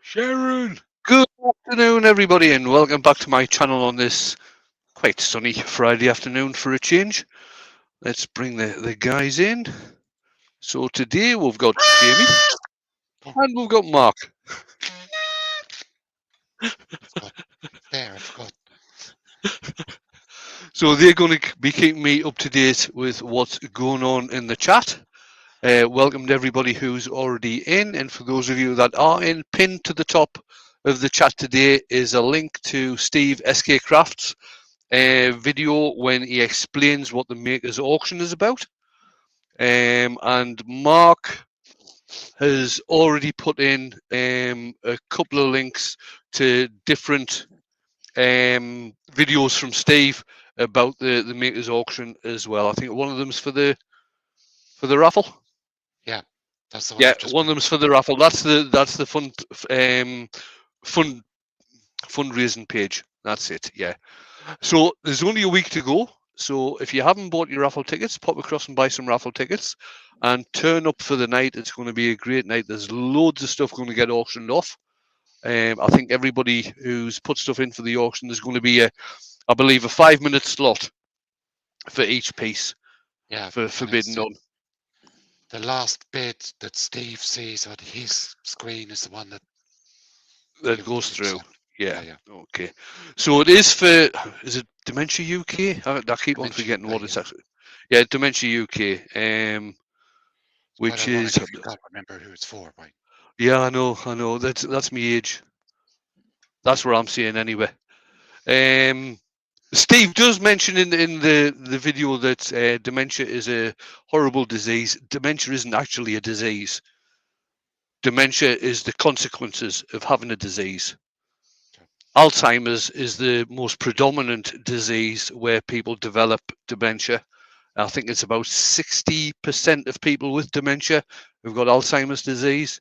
Sharon! Good afternoon, everybody, and welcome back to my channel on this quite sunny Friday afternoon for a change. Let's bring the guys in. So today we've got Jamie and we've got Mark. I forgot. So they're going to be keeping me up to date with what's going on in the chat. Welcome to everybody who's already in, and for those of you that are in, pinned to the top of the chat today is a link to Steve SK Crafts video when he explains what the Maker's Auction is about. And Mark has already put in a couple of links to different videos from Steve about the Maker's Auction as well. I think one of them's for the raffle. Yeah, that's the one. Yeah, one of them's for the raffle. That's the fundraising page. That's it. Yeah. So there's only a week to go. So if you haven't bought your raffle tickets, pop across and buy some raffle tickets and turn up for the night. It's going to be a great night. There's loads of stuff going to get auctioned off. I think everybody who's put stuff in for the auction, there's going to be I believe, a 5-minute slot for each piece. Yeah, for Forbidden None. The last bit that Steve sees on his screen is the one that goes through. Yeah. Okay. So it is it Dementia UK? I keep on forgetting what it's actually. Yeah, Dementia UK. Which is. You can't remember who it's for, right? Yeah, I know. That's me age. That's what I'm saying anyway. Steve does mention in the video that dementia is a horrible disease. Dementia isn't actually a disease. Dementia is the consequences of having a disease. Alzheimer's is the most predominant disease where people develop dementia. I think it's about 60% of people with dementia who've got Alzheimer's disease.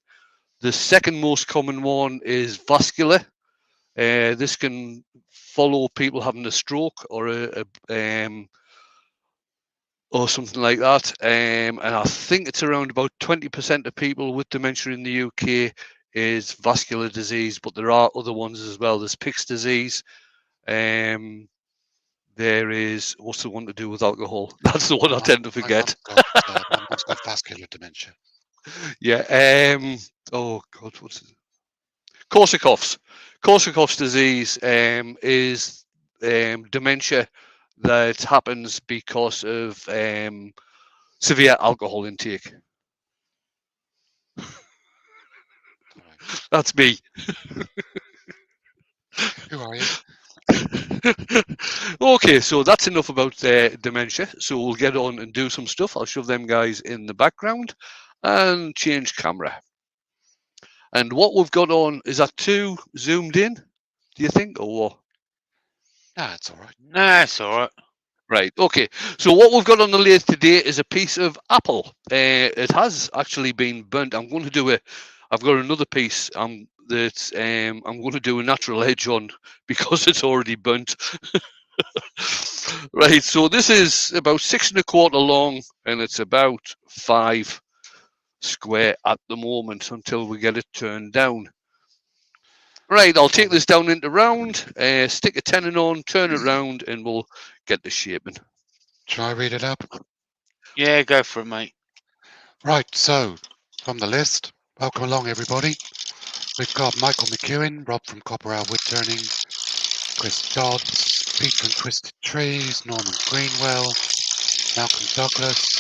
The second most common one is vascular. This can follow people having a stroke or or something like that. And I think it's around about 20% of people with dementia in the UK is vascular disease, but there are other ones as well. There's Pick's disease. There is, what's the one to do with alcohol? That's the one I tend to forget. I've got vascular dementia. Yeah. Oh God, what's it? Korsakoff's. Korsakoff's disease is dementia that happens because of severe alcohol intake. That's me. Who are you? Okay, so that's enough about dementia. So we'll get on and do some stuff. I'll shove them guys in the background and change camera. And what we've got on, is that too zoomed in, do you think, or what? Nah, it's all right. Nah, it's all right. Right, okay. So what we've got on the lathe today is a piece of apple. It has actually been burnt. I've got another piece that I'm going to do a natural edge on because it's already burnt. Right, so this is about 6 1/4 long and it's about 5 square at the moment until we get it turned down. Right, I'll take this down into round, stick a tenon on, turn it round, and we'll get the shaping. Shall I read it up? Yeah, go for it, mate. Right, so from the list, welcome along, everybody. We've got Michael McEwen, Rob from Copper Owl Woodturning, Chris Dodds, Pete from Twisted Trees, Norman Greenwell, Malcolm Douglas,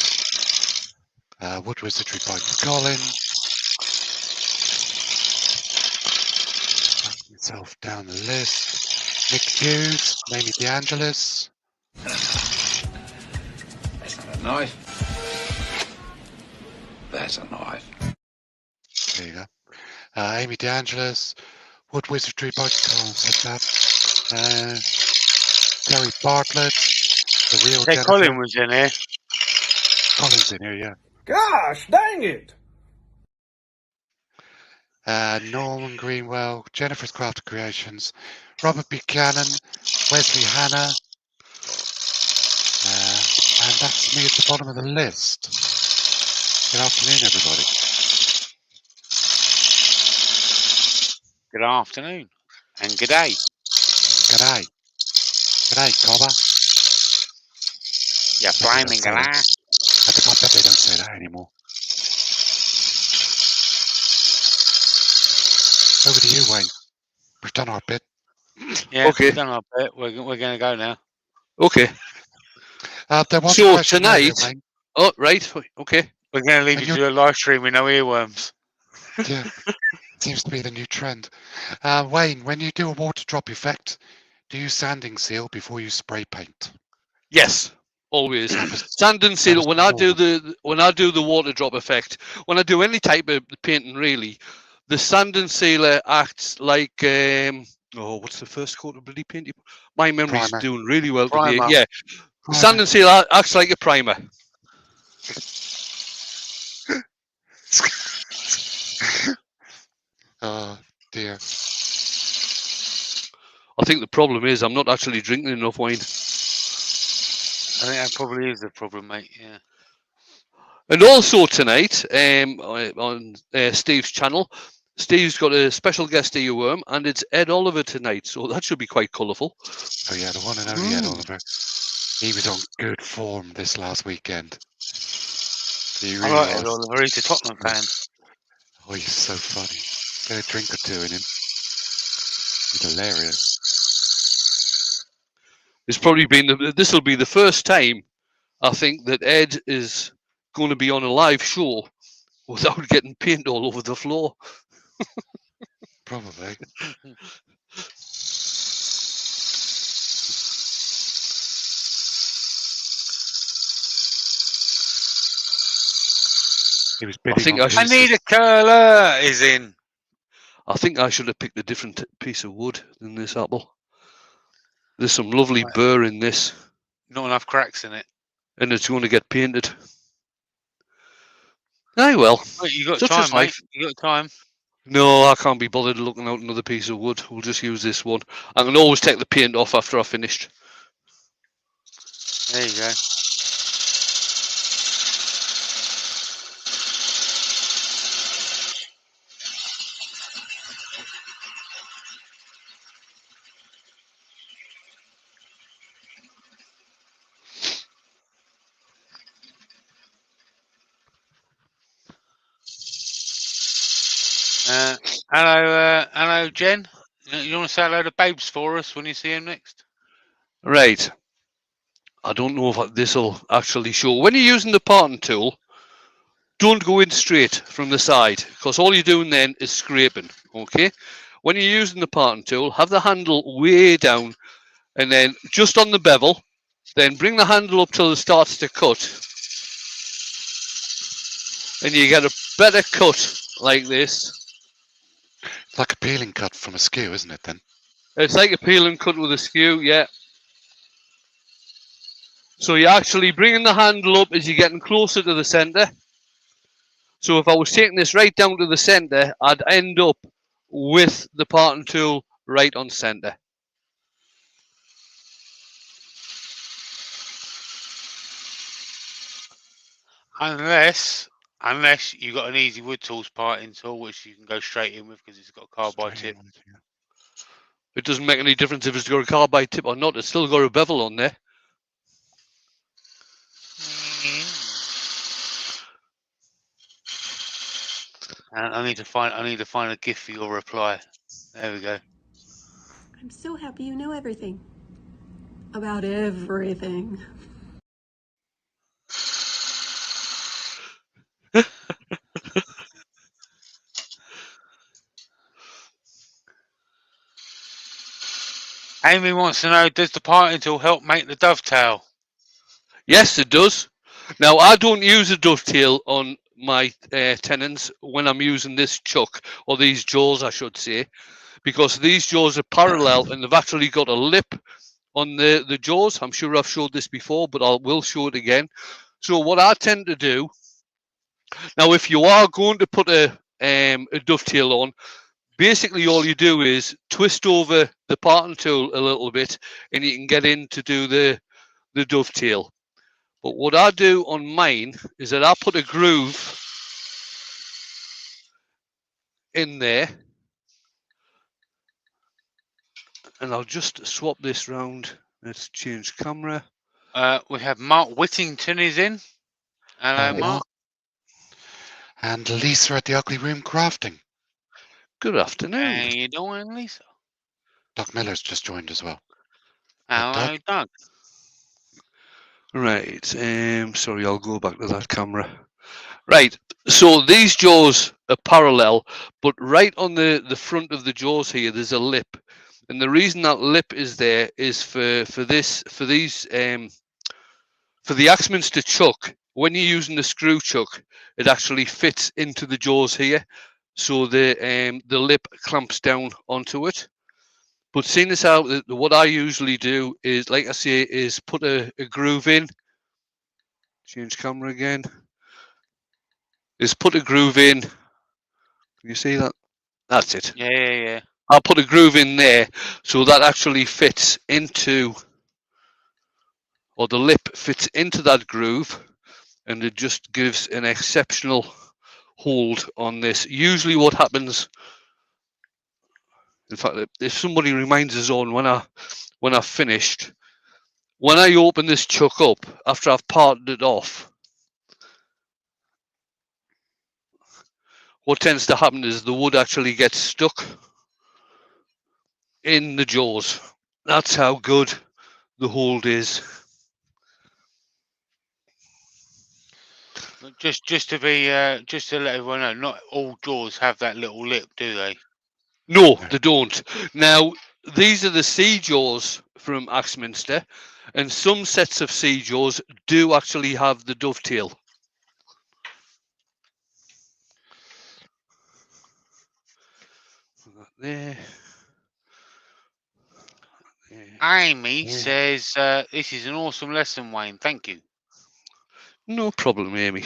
Wood Wizardry by Colin. Myself down the list. Nick Hughes, Amy DeAngelis. That's not a knife. That's a knife. There you go. Amy DeAngelis, Wood Wizardry by Colin said that. Terry Bartlett, the real Jennifer. Colin was in here. Colin's in here, yeah. Gosh, dang it! Norman Greenwell, Jennifer's Crafted Creations, Robert Buchanan, Wesley Hanna, and that's me at the bottom of the list. Good afternoon, everybody. Good afternoon. And good day. G'day. G'day, Cobber. Yeah, flaming say that. g'day. I bet they don't say that anymore. Over to you, Wayne. We've done our bit. Yeah, Okay. we've done our bit. We're going to go now. Okay. There was So a question earlier, tonight. Wayne. Oh, right. Okay. We're going to leave And you to do a live stream with no earworms. Yeah, seems to be the new trend. Wayne, when you do a water drop effect, do you sanding seal before you spray paint? Yes. Always. That was Sand and seal. was When the I do norm. the water drop effect, when I do any type of painting, really, the sand and sealer acts like what's the first coat of bloody paint? My memory's Primer. doing really well Primer. today. Yeah, Primer. sand and seal acts like a primer. Oh dear. I think the problem is I'm not actually drinking enough wine. I think that probably is the problem, mate. Yeah. And also tonight, on Steve's channel, Steve's got a special guest earworm, and it's Ed Oliver tonight, so that should be quite colourful. Oh yeah, the one and only Ed Oliver. He was on good form this last weekend. He really I like Ed was. Oliver. He's a Tottenham fan. Oh, he's so funny. Get a drink or two in him. He's hilarious. It's probably been this will be the first time I think that Ed is going to be on a live show without getting paint all over the floor. Probably. He was bidding think on I should- I need a curler. Is in. I think I should have picked a different piece of wood than this apple. There's some lovely Right. burr in this, Not enough cracks in it. and it's going to get painted. Aye, well, Wait, you got such time, is mate. life. You got time. No, I can't be bothered looking out another piece of wood. We'll just use this one. I can always take the paint off after I've finished. There you go. Hello, Jen. You want to say hello to Babes for us when you see him next? Right. I don't know if this will actually show. When you're using the parting tool, don't go in straight from the side, because all you're doing then is scraping, okay? When you're using the parting tool, have the handle way down, and then just on the bevel, then bring the handle up till it starts to cut. And you get a better cut like this. It's like a peeling cut from a skew, isn't it, then? It's like a peel and cut with a skew, yeah. So you're actually bringing the handle up as you're getting closer to the centre. So if I was taking this right down to the centre, I'd end up with the parting tool right on centre. Unless you got an easy wood tools parting tool, which you can go straight in with because it's got a carbide tip. It doesn't make any difference if it's got a carbide tip or not. It's still got a bevel on there. And I need to find a gift for your reply. There we go. I'm so happy you know everything. About everything. Amy wants to know, does the parting tool help make the dovetail? Yes, it does. Now, I don't use a dovetail on my tenons when I'm using this chuck, or these jaws, I should say, because these jaws are parallel and they've actually got a lip on the jaws. I'm sure I've showed this before, but I will show it again. So what I tend to do, now if you are going to put a dovetail on, basically all you do is twist over the parting tool a little bit and you can get in to do the dovetail. But what I do on mine is that I put a groove in there and I'll just swap this round. Let's change camera. We have Mark Whittington is in. Hello, Hello, Mark. And Lisa at the Ugly Room Crafting. Good afternoon. How you doing, Lisa? Doug Miller's just joined as well. Doug? Hello, Doug. Right, sorry, I'll go back to that camera. Right, so these jaws are parallel, but right on the front of the jaws here, there's a lip. And the reason that lip is there is for the Axminster chuck, when you're using the screw chuck, it actually fits into the jaws here. So the lip clamps down onto it. But seeing as how what I usually do is, like I say, is put a groove in. Change camera again. Is put a groove in. Can you see that? That's it. Yeah. I'll put a groove in there so that actually fits into, or the lip fits into that groove, and it just gives an exceptional hold on this. Usually what happens, in fact, if somebody reminds us on when I've finished, when I open this chuck up after I've parted it off, what tends to happen is the wood actually gets stuck in the jaws. That's how good the hold is. Just to be just to let everyone know, not all jaws have that little lip, do they? No, they don't. Now, these are the sea jaws from Axminster, and some sets of sea jaws do actually have the dovetail. There. Amy says, this is an awesome lesson, Wayne. Thank you. No problem, Amy.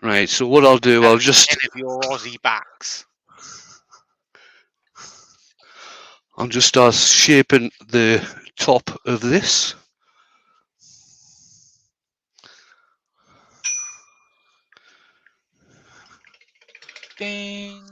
Right, so what I'll do, I'll just... 10 of your Aussie backs. I'll just start shaping the top of this. Ding.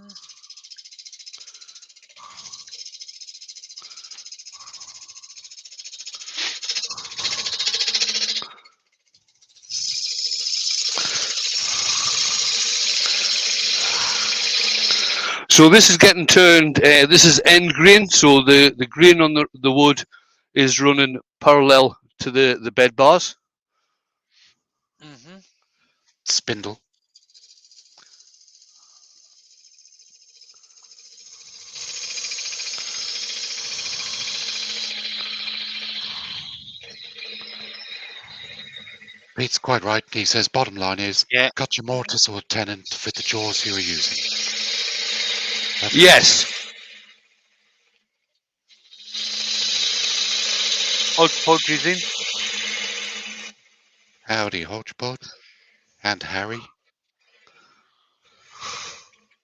So this is getting turned, this is end grain, so the grain on the wood is running parallel to the bed bars. Mm-hmm. Spindle. Pete's quite right. He says bottom line is, cut your mortise or tenon to fit the jaws you are using. That's yes. Hodgepodge is in. Howdy, Hodgepodge. And Harry.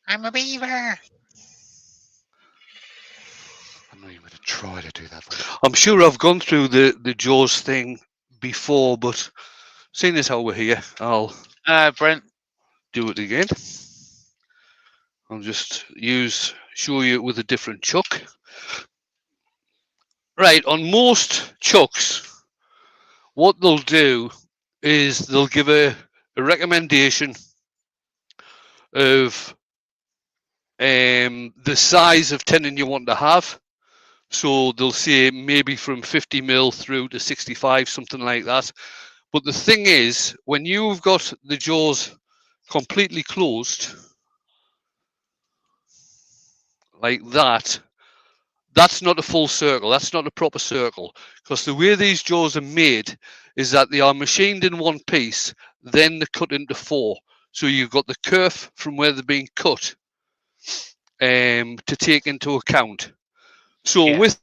I'm a beaver. I'm not even going to try to do that for you. I'm sure I've gone through the jaws thing before, but seeing as how we're here, I'll Brent, do it again. I'll just show you with a different chuck. Right, on most chucks, what they'll do is they'll give a recommendation of the size of tenon you want to have. So they'll say maybe from 50 mil through to 65, something like that. But the thing is, when you've got the jaws completely closed, like that, that's not a full circle. That's not a proper circle. Because the way these jaws are made is that they are machined in one piece, then they're cut into four. So you've got the kerf from where they're being cut to take into account. So with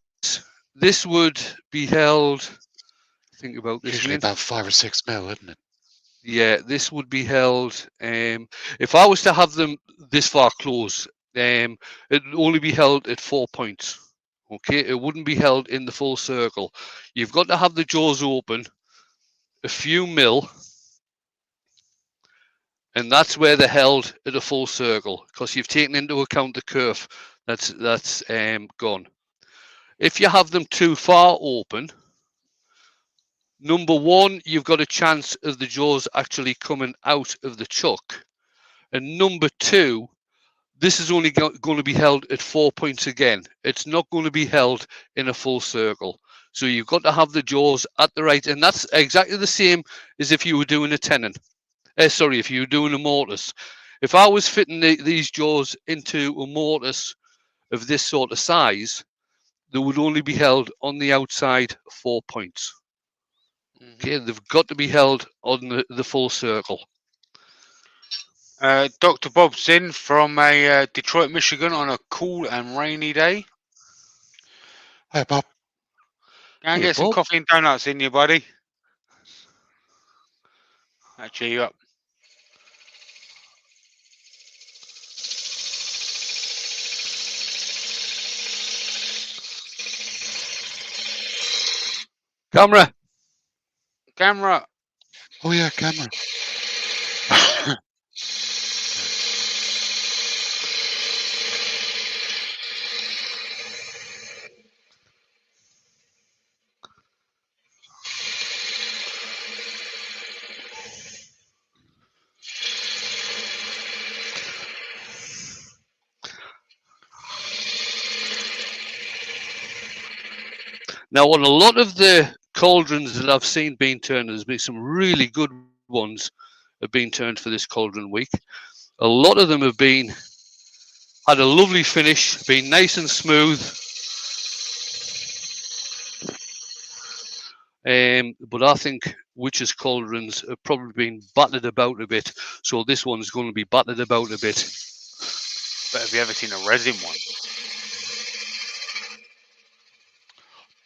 this would be held, think about this. Usually about 5 or 6 mil, isn't it? Yeah, this would be held, if I was to have them this far close, it would only be held at 4 points. Okay, it wouldn't be held in the full circle. You've got to have the jaws open a few mil, and that's where they're held at a full circle, because you've taken into account the curve that's gone. If you have them too far open, number one, you've got a chance of the jaws actually coming out of the chuck, and number two, this is only going to be held at 4 points again. It's not going to be held in a full circle. So you've got to have the jaws at the right, and that's exactly the same as if you were doing a tenon. Sorry, if you were doing a mortise. If I was fitting these jaws into a mortise of this sort of size, they would only be held on the outside 4 points. Okay, they've got to be held on the full circle. Dr. Bob's in from Detroit, Michigan on a cool and rainy day. Hi, Bob. Go and Hey, get some Bob. coffee and donuts in you, buddy. That'll cheer you up. Camera. Camera. Oh yeah, camera. Now, on a lot of the cauldrons that I've seen being turned, there's been some really good ones have been turned for this cauldron week. A lot of them have had a lovely finish, been nice and smooth. But I think Witch's cauldrons have probably been battered about a bit, so this one's going to be battered about a bit. But have you ever seen a resin one?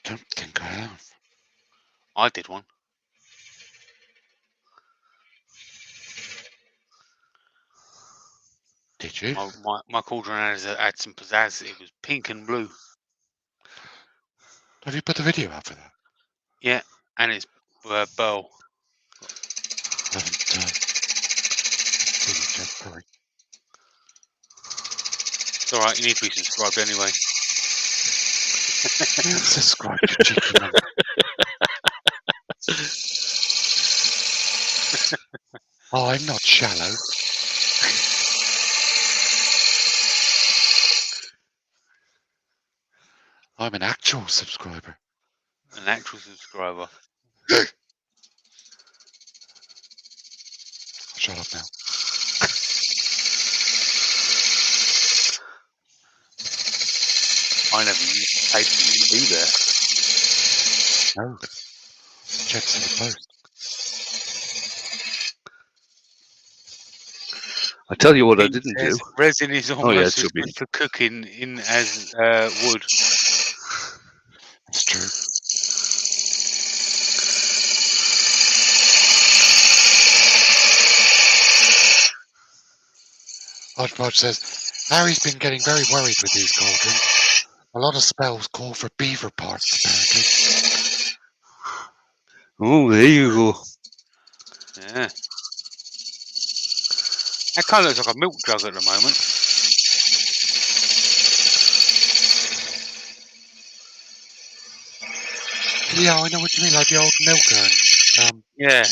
Don't think I have. I did one. Did you? My cauldron had some pizzazz. It was pink and blue. Have you put the video out for that? Yeah, and it's Burl. I haven't seen it yet, sorry. It's alright, you need to be subscribed anyway. Subscribe, you cheeky man. Oh, I'm not shallow. I'm an actual subscriber. An actual subscriber. Shut up now. I never paid for you to be there. No. Checks in the post. I tell you what I Pete didn't says do. resin is yeah, almost it as should be. good for cooking in as wood. That's true. Hodgepodge says, Harry's been getting very worried with these cauldrons. A lot of spells call for beaver parts, apparently. Oh, there you go. Yeah. That kind of looks like a milk jug at the moment. Yeah, I know what you mean, like the old milk urn. Yeah.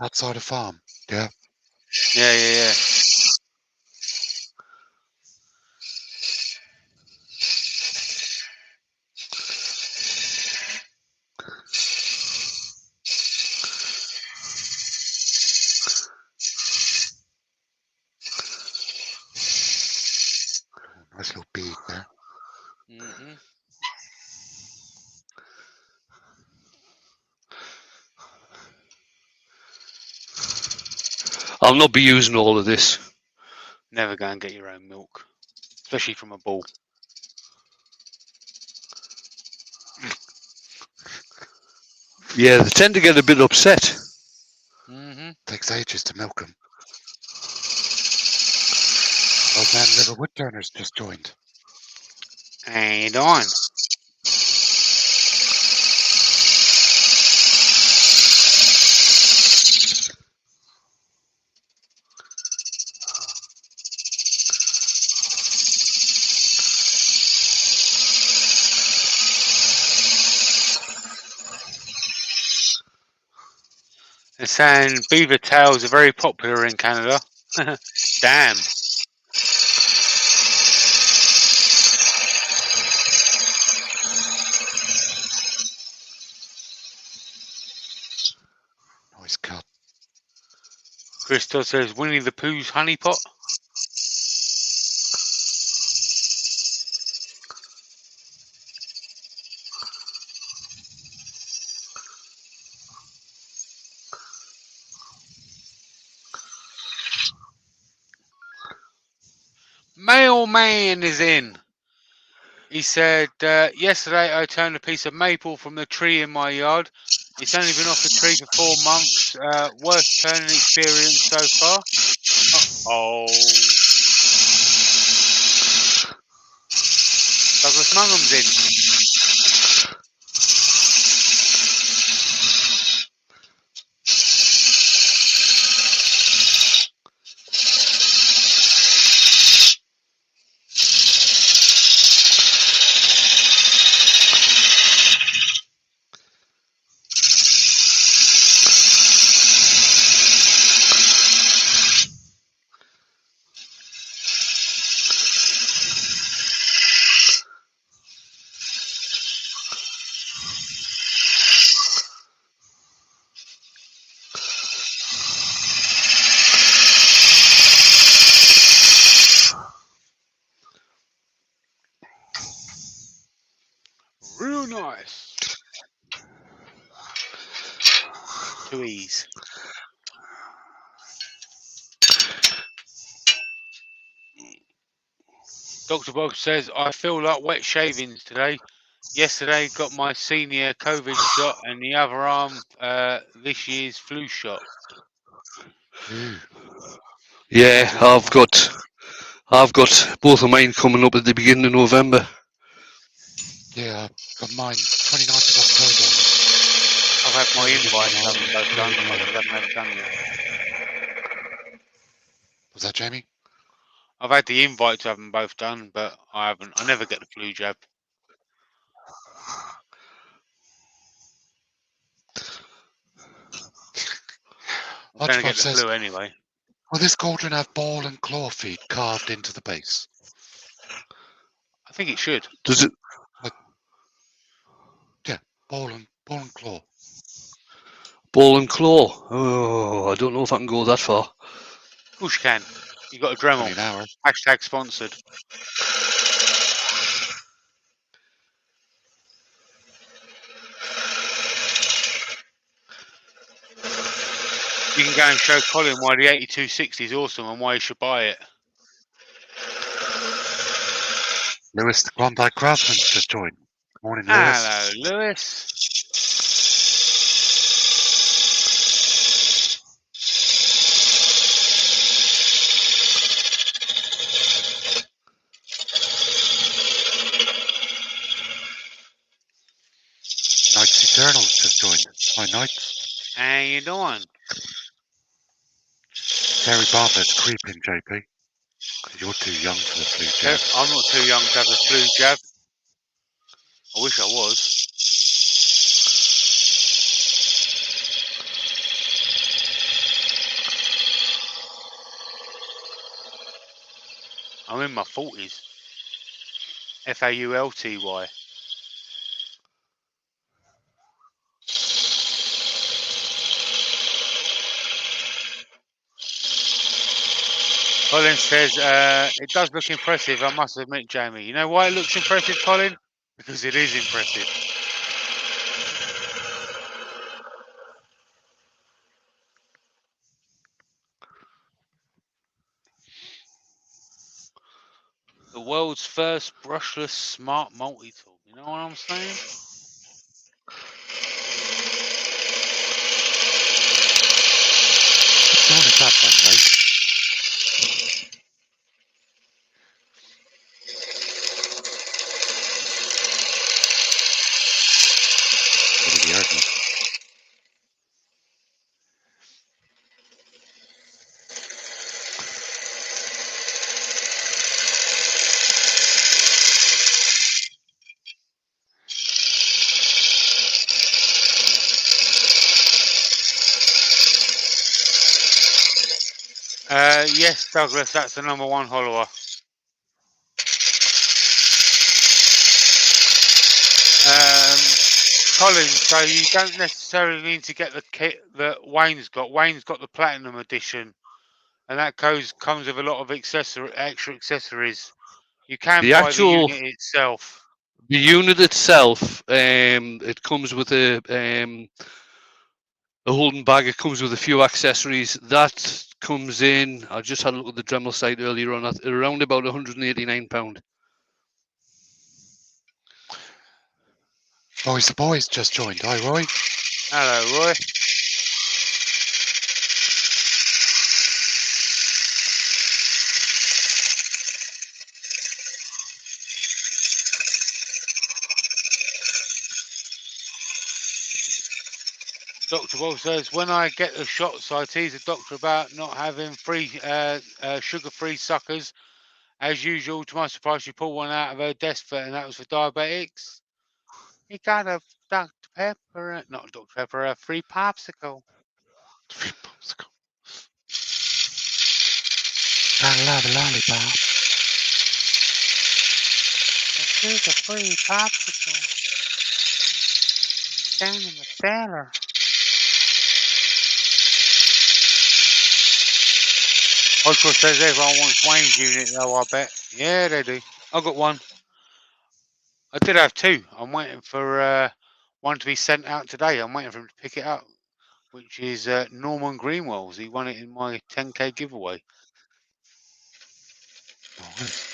Outside a farm. Yeah. Yeah. Nice little bead there. Mm-hmm. I'll not be using all of this. Never go and get your own milk, especially from a bull. Yeah, they tend to get a bit upset. Mm-hmm. Takes ages to milk them. Old Man River Woodturners just joined. And on. They're saying beaver tails are very popular in Canada. Damn. Nice cut. Chris Todd says Winnie the Pooh's honeypot. Mailman is in. He said, yesterday I turned a piece of maple from the tree in my yard. It's only been off the tree for 4 months. Worst turning experience so far. Uh-oh. Douglas Mungham's in. Real nice. To ease. Dr. Bob says, I feel like wet shavings today. Yesterday got my senior COVID shot and the other arm this year's flu shot. Ooh. Yeah, I've got both of mine coming up at the beginning of November. Yeah, I've got mine 29th of October. I've had my invites, I haven't both done. I haven't had it done yet. Was that Jamie? I've had the invites, I haven't both done, but I never get the flu jab. I'm going to get the flu anyway. Will this cauldron have ball and claw feet carved into the base? I think it should. Does it? Yeah, ball and claw. Ball and claw. Oh, I don't know if I can go that far. Of course you can. You got a Dremel. An hour. Hashtag sponsored. You can go and show Colin why the 8260 is awesome and why he should buy it. Lewis, the Klondike Craftsman's just joined. Morning, Lewis. Hello, Lewis. Knights Eternals just joined. Hi, Knights. How you doing? Terry Bartlett's creeping, JP. You're too young for the flu jab. I'm not too young to have a flu jab. I wish I was. I'm in my 40s. Faulty. Colin says, it does look impressive, I must admit, Jamie. You know why it looks impressive, Colin? Because it is impressive. The world's first brushless smart multi-tool. You know what I'm saying? What tool is that one, right? What have you heard me? Yes, Douglas, that's the number one follower. Colin, so you don't necessarily need to get the kit that Wayne's got. Wayne's got the Platinum Edition, and that comes with a lot of extra accessories. You can buy the unit itself. The unit itself, it comes with a holding bag. It comes with a few accessories. That comes in. I just had a look at the Dremel site earlier on. Around about £189. Boys, the boys just joined. Hi, Roy. Hello, Roy. Dr. Wall says, when I get the shots, I tease the doctor about not having free sugar-free suckers. As usual, to my surprise, she pulled one out of her desk, and that was for diabetics. He got a Dr. Pepper, not Dr. Pepper, a free popsicle. Free popsicle. I love a lollipop. Here's a free popsicle. Down in the cellar. Ultra says everyone wants Wayne's unit though, I bet. Yeah, they do. I got one. I did have two. I'm waiting for one to be sent out today. I'm waiting for him to pick it up, which is Norman Greenwell's. He won it in my 10k giveaway. Nice.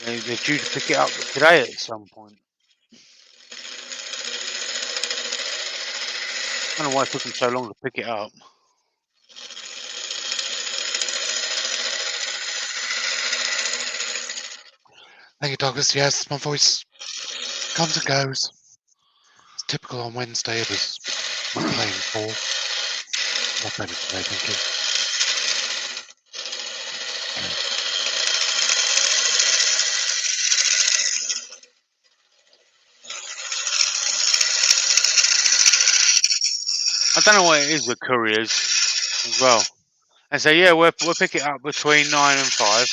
They're due to pick it up today at some point. I don't know why it took them so long to pick it up. Thank you, Douglas. Yes, my voice comes and goes. It's typical on Wednesday. It was playing ball. Not better today, thank you. I don't know what it is with couriers as well. And say, yeah, we'll pick it up between 9 and 5.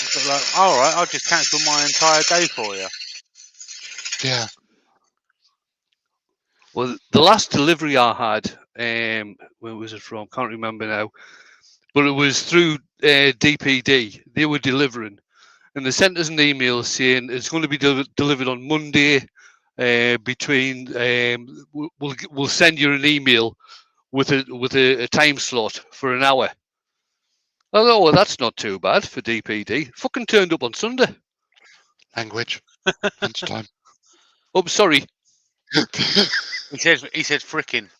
It's sort of like, all right, I'll just cancel my entire day for you. Yeah. Well, the last delivery I had, where was it from? Can't remember now. But it was through DPD. They were delivering, and they sent us an email saying it's going to be delivered on Monday. Between we'll send you an email with a time slot for an hour. I thought, well, that's not too bad for DPD. Fucking turned up on Sunday. Language. Lunchtime. Oh, sorry. He said fricking.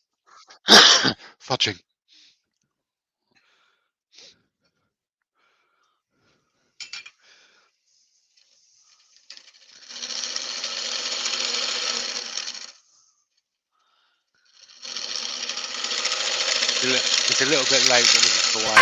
Fudging. It's a little bit late, but this is the way.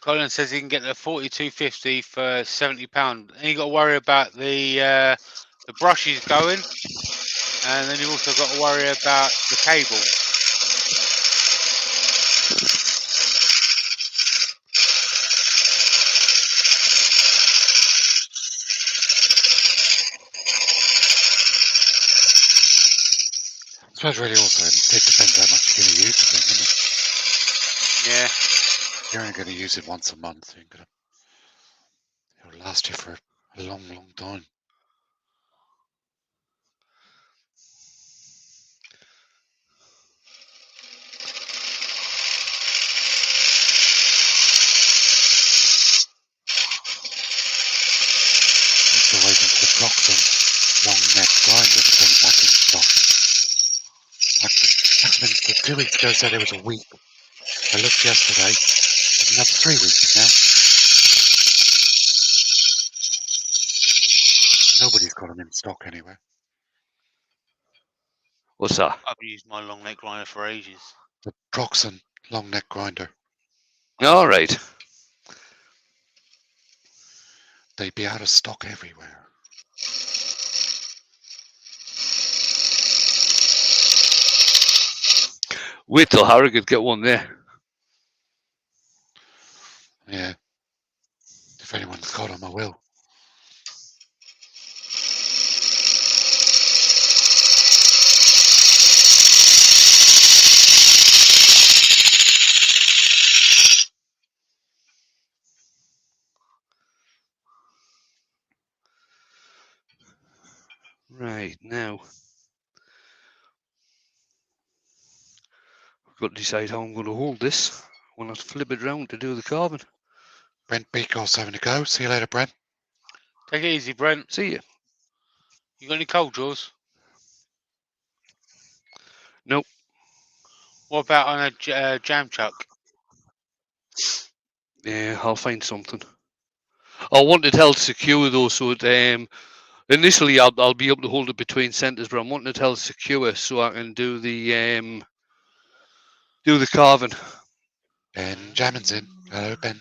Colin says he can get the 4250 for £70. And you got to worry about the brushes going, and then you've also got to worry about the cable. I suppose really also it depends how much you're going to use the thing, isn't it? Yeah. You're only going to use it once a month. It'll last you for a long, long time. 2 weeks ago said it was a week. I looked yesterday. It's another 3 weeks now. Nobody's got them in stock anywhere. What's that? I've used my long neck grinder for ages. The Proxon long neck grinder. All right. They'd be out of stock everywhere. Wait till Harrogate get one there. Yeah. If anyone's got them, I will. Right, now I've got to decide how I'm going to hold this when I flip it round to do the carving. Brent Beaco's having a go. See you later, Brent. Take it easy, Brent. See you. You got any cold drawers? Nope. What about on a jam chuck? Yeah, I'll find something. I want it held secure though, so it, initially I'll be able to hold it between centres, but I'm wanting it held secure so I can do the carving. Benjamin's in. Hello, Ben.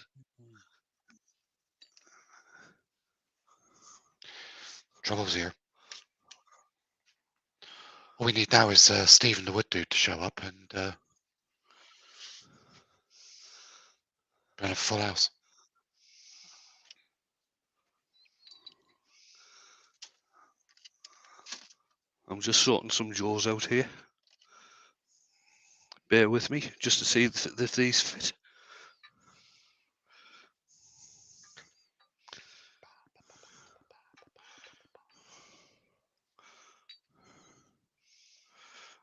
Trouble's here. All we need now is Stephen the Wood Dude to show up and have a full house. I'm just sorting some jaws out here. Bear with me just to see if these fit.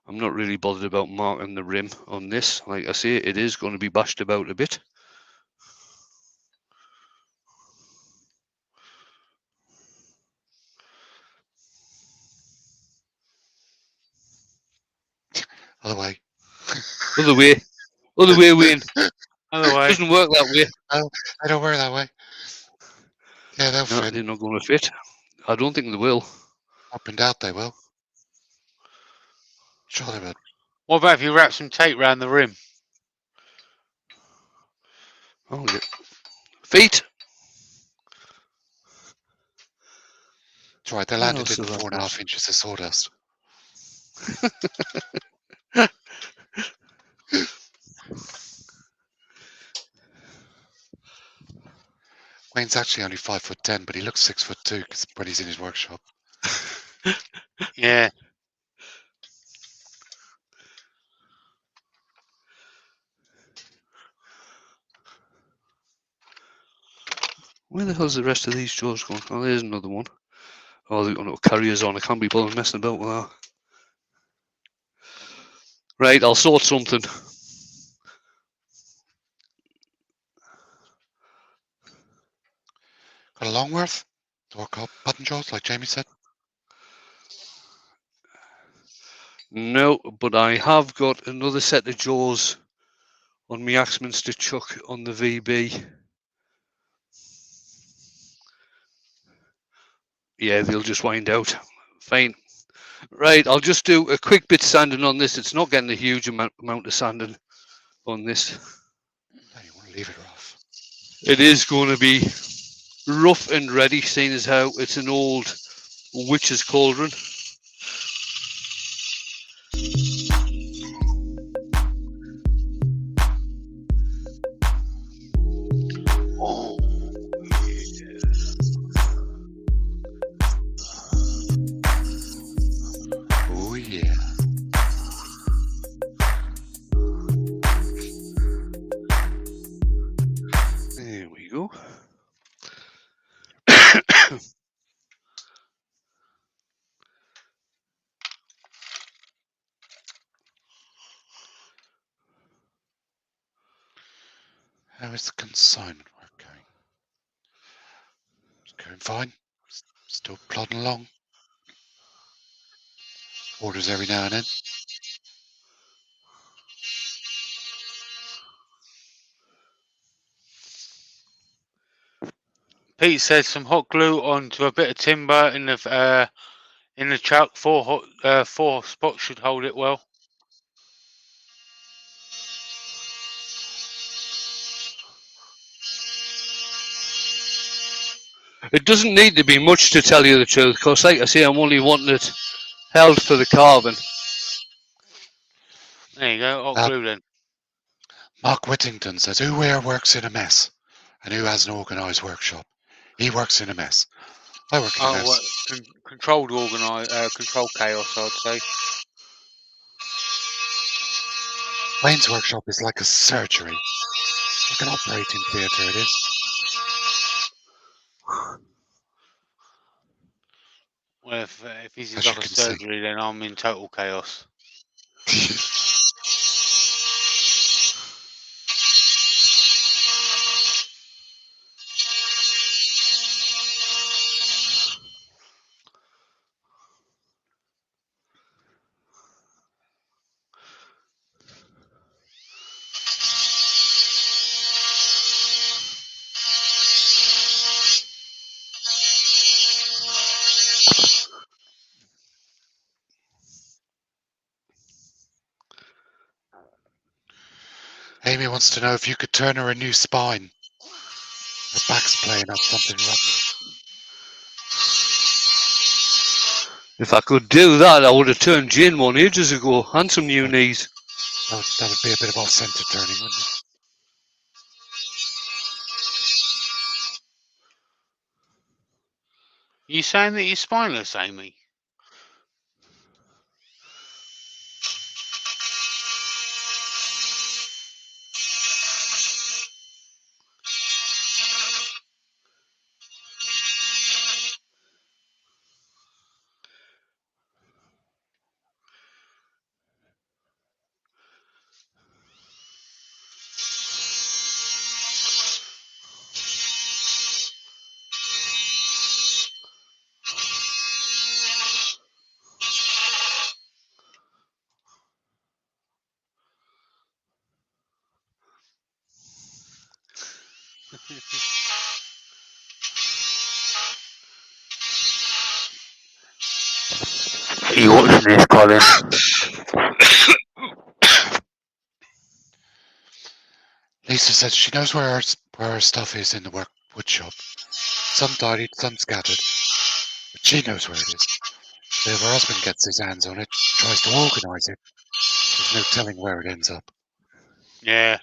I'm not really bothered about marking the rim on this. Like I say, it is going to be bashed about a bit. Other way. Other way, Wayne. Other way. Doesn't work that way. Oh, they don't work that way. Yeah, they'll No, fit. they're not going to fit. I don't think they will. Up and out, they will. Sure they will. What about if you wrap some tape round the rim? Oh, yeah. Feet. That's right, they What landed else in have I 4.5 inches of sawdust. Wayne's actually only 5'10", but he looks 6'2" when he's in his workshop. Yeah. Where the hell's the rest of these jaws going? Oh, there's another one. Oh, they've got no carriers on. I can't be bothered messing about with that. Right, I'll sort something. Got a Longworth? Or called button jaws, like Jamie said? No, but I have got another set of jaws on my Axminster chuck on the VB. Yeah, they'll just wind out. Fine. Right, I'll just do a quick bit sanding on this. It's not getting a huge amount of sanding on this. No, you want to leave it rough. It is going to be rough and ready, seeing as how it's an old witch's cauldron. Oh, Oh, yeah. there we go. How is the consignment work going? It's going fine. Still plodding along. Orders every now and then. Pete said some hot glue onto a bit of timber in the chuck. Four spots should hold it well. It doesn't need to be much, to tell you the truth, because like I say, I'm only wanting it held for the carving. There you go, hot glue then. Mark Whittington says, who here works in a mess? And who has an organised workshop? He works in a mess. I work in a mess. Controlled controlled chaos, I'd say. Wayne's workshop is like a surgery. Like an operating theatre it is. Well, if he's in As you like a can see. surgery, then I'm in total chaos. Amy wants to know if you could turn her a new spine. Her back's playing up something rotten. If I could do that, I would have turned Jane one ages ago, and some new knees. That would be a bit of off-centre turning, wouldn't it? You saying that you're spineless, Amy? Are you watching this, Colin? Lisa says she knows where her stuff is in the wood shop. Some tidied, some scattered. But she knows where it is. So if her husband gets his hands on it, tries to organise it, there's no telling where it ends up. Yeah.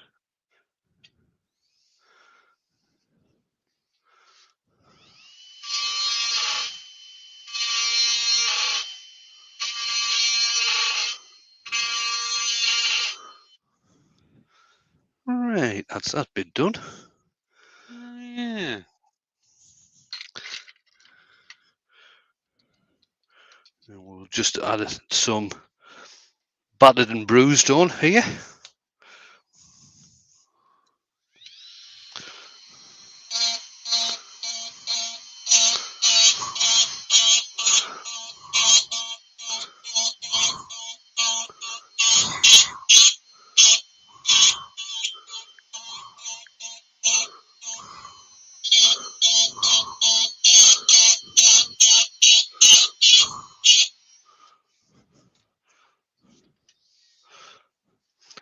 Right, that's that bit done. Yeah. And we'll just add some battered and bruised on here.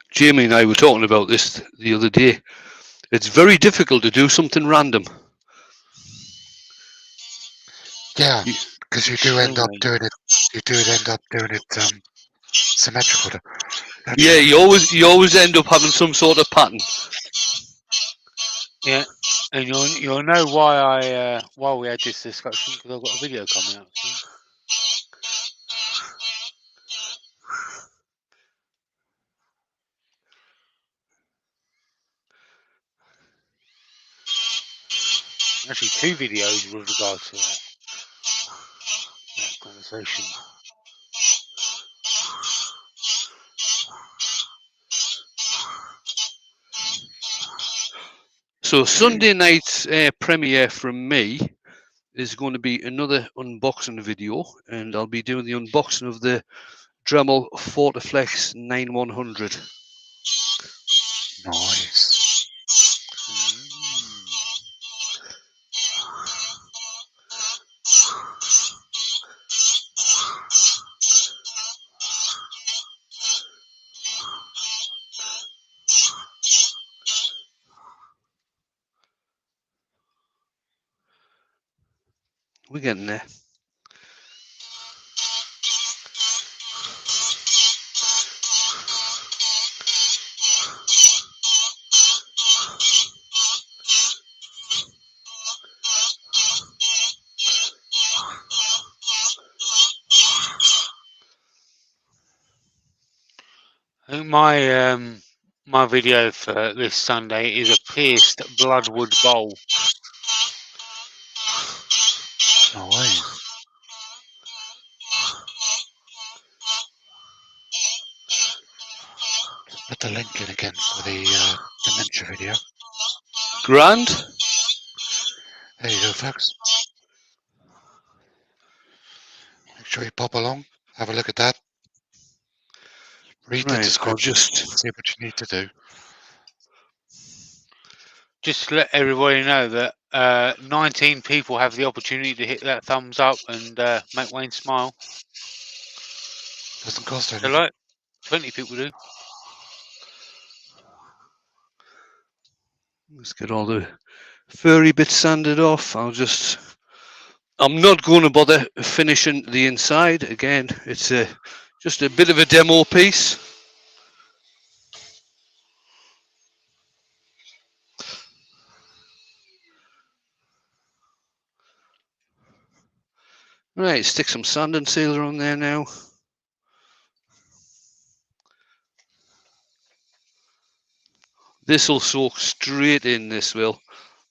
Jamie and I were talking about this the other day. It's very difficult to do something random. Yeah, because you do end up doing it. You do end up doing it symmetrical. Yeah, you always end up having some sort of pattern. Yeah, and you'll know why we had this discussion, because I've got a video coming out soon. Actually, 2 videos with regards to that conversation. So Sunday night's premiere from me is going to be another unboxing video, and I'll be doing the unboxing of the Dremel Fortiflex 9100. Nice. We're getting there. I think my video for this Sunday is a pierced bloodwood bowl. No way. Put the link in again for the dementia video. Grand. There you go, folks. Make sure you pop along, have a look at that. Read the Right, I'll description, just see what you need to do. Just to let everybody know that 19 people have the opportunity to hit that thumbs up and make Wayne smile. Doesn't cost anything. Hello? 20 people do. let's get all the furry bits sanded off. I'm not going to bother finishing the inside. Again, it's just a bit of a demo piece. Right, stick some sand and sealer on there now. This will soak straight in, this will.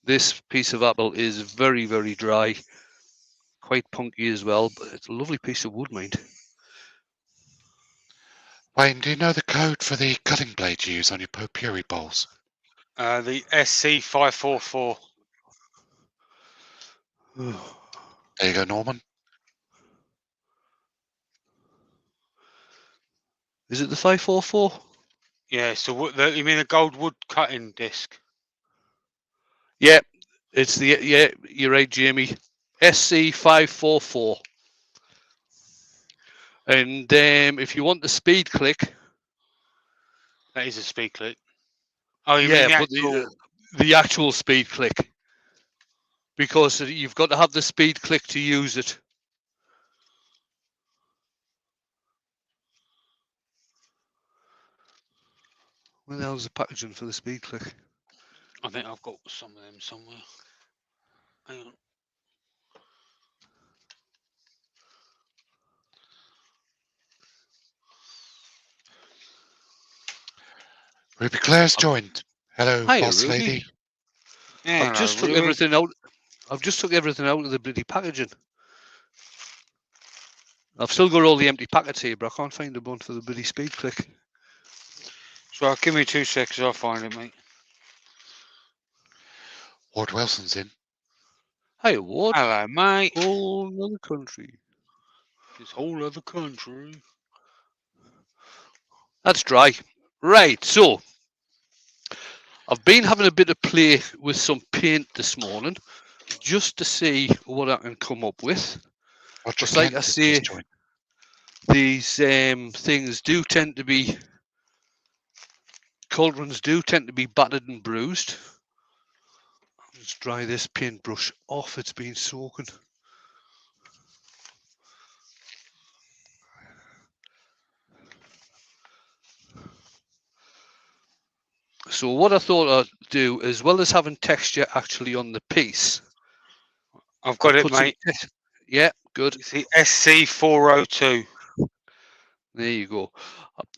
This piece of apple is very, very dry. Quite punky as well, but it's a lovely piece of wood, mind. Wayne, do you know the code for the cutting blade you use on your potpourri bowls? The SC544. There you go, Norman. Is it the 544? Yeah, so you mean the gold wood cutting disc? Yeah, it's the, yeah, you're right, Jamie. SC544. And if you want the speed click, That is a speed click. Oh, you yeah, mean the but actual... the actual speed click, because you've got to have the speed click to use it. Where the hell's the packaging for the speed click? I think I've got some of them somewhere. Hang on. Ruby Claire's joined. Hello, Hiya, boss Ruby. lady. Yeah, I've just took Ruby. everything out. I've just took everything out of the bloody packaging. I've still got all the empty packets here, but I can't find the one for the bloody speed click. So give me 2 seconds, I'll find it, mate. Ward Wilson's in. Hiya, Ward. Hello, mate. Whole other country. This whole other country. That's dry. Right, so I've been having a bit of play with some paint this morning, just to see what I can come up with. Roger Just like Kent I has say, just joined. these things do tend to be, cauldrons do tend to be battered and bruised. I'll just dry this paintbrush off, it's been soaking. So what I thought I'd do, as well as having texture actually on the piece, I've got I'll it, mate. Yeah, good. It's the SC402. There you go.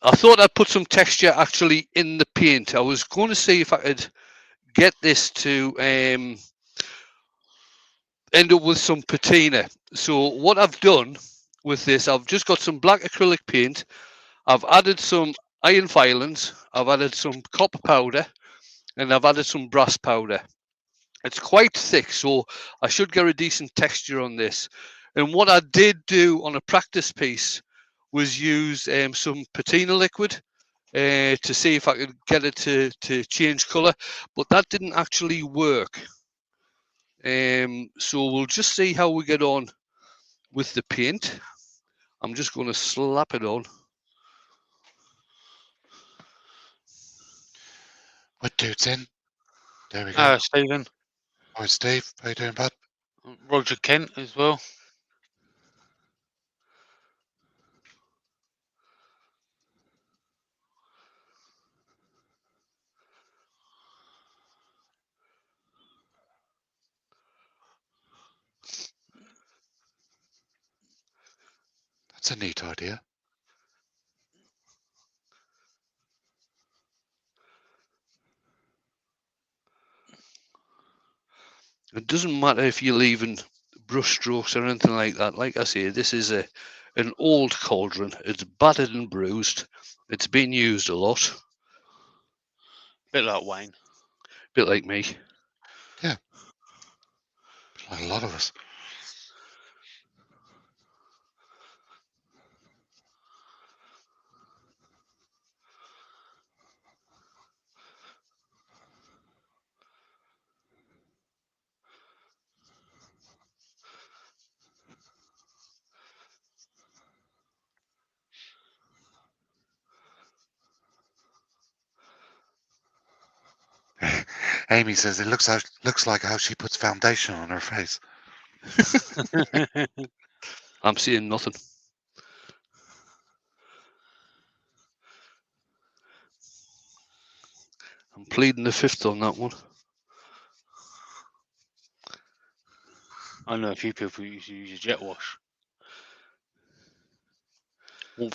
I thought I'd put some texture actually in the paint. I was going to see if I could get this to end up with some patina. So what I've done with this, I've just got some black acrylic paint. I've added some iron filings. I've added some copper powder, and I've added some brass powder. It's quite thick, so I should get a decent texture on this. And what I did do on a practice piece was use some patina liquid to see if I could get it to change colour, but that didn't actually work. So we'll just see how we get on with the paint. I'm just going to slap it on. What dude's in? There we go. Stephen. Hi, Steve. How you doing, bud? Roger Kent as well. That's a neat idea. It doesn't matter if you're leaving brush strokes or anything like that. Like I say, this is an old cauldron. It's battered and bruised. It's been used a lot. Bit like Wayne. Bit like me. Like a lot of us. Amy says it looks like how she puts foundation on her face. I'm seeing nothing. I'm pleading the fifth on that one. I know a few people who use a jet wash. Want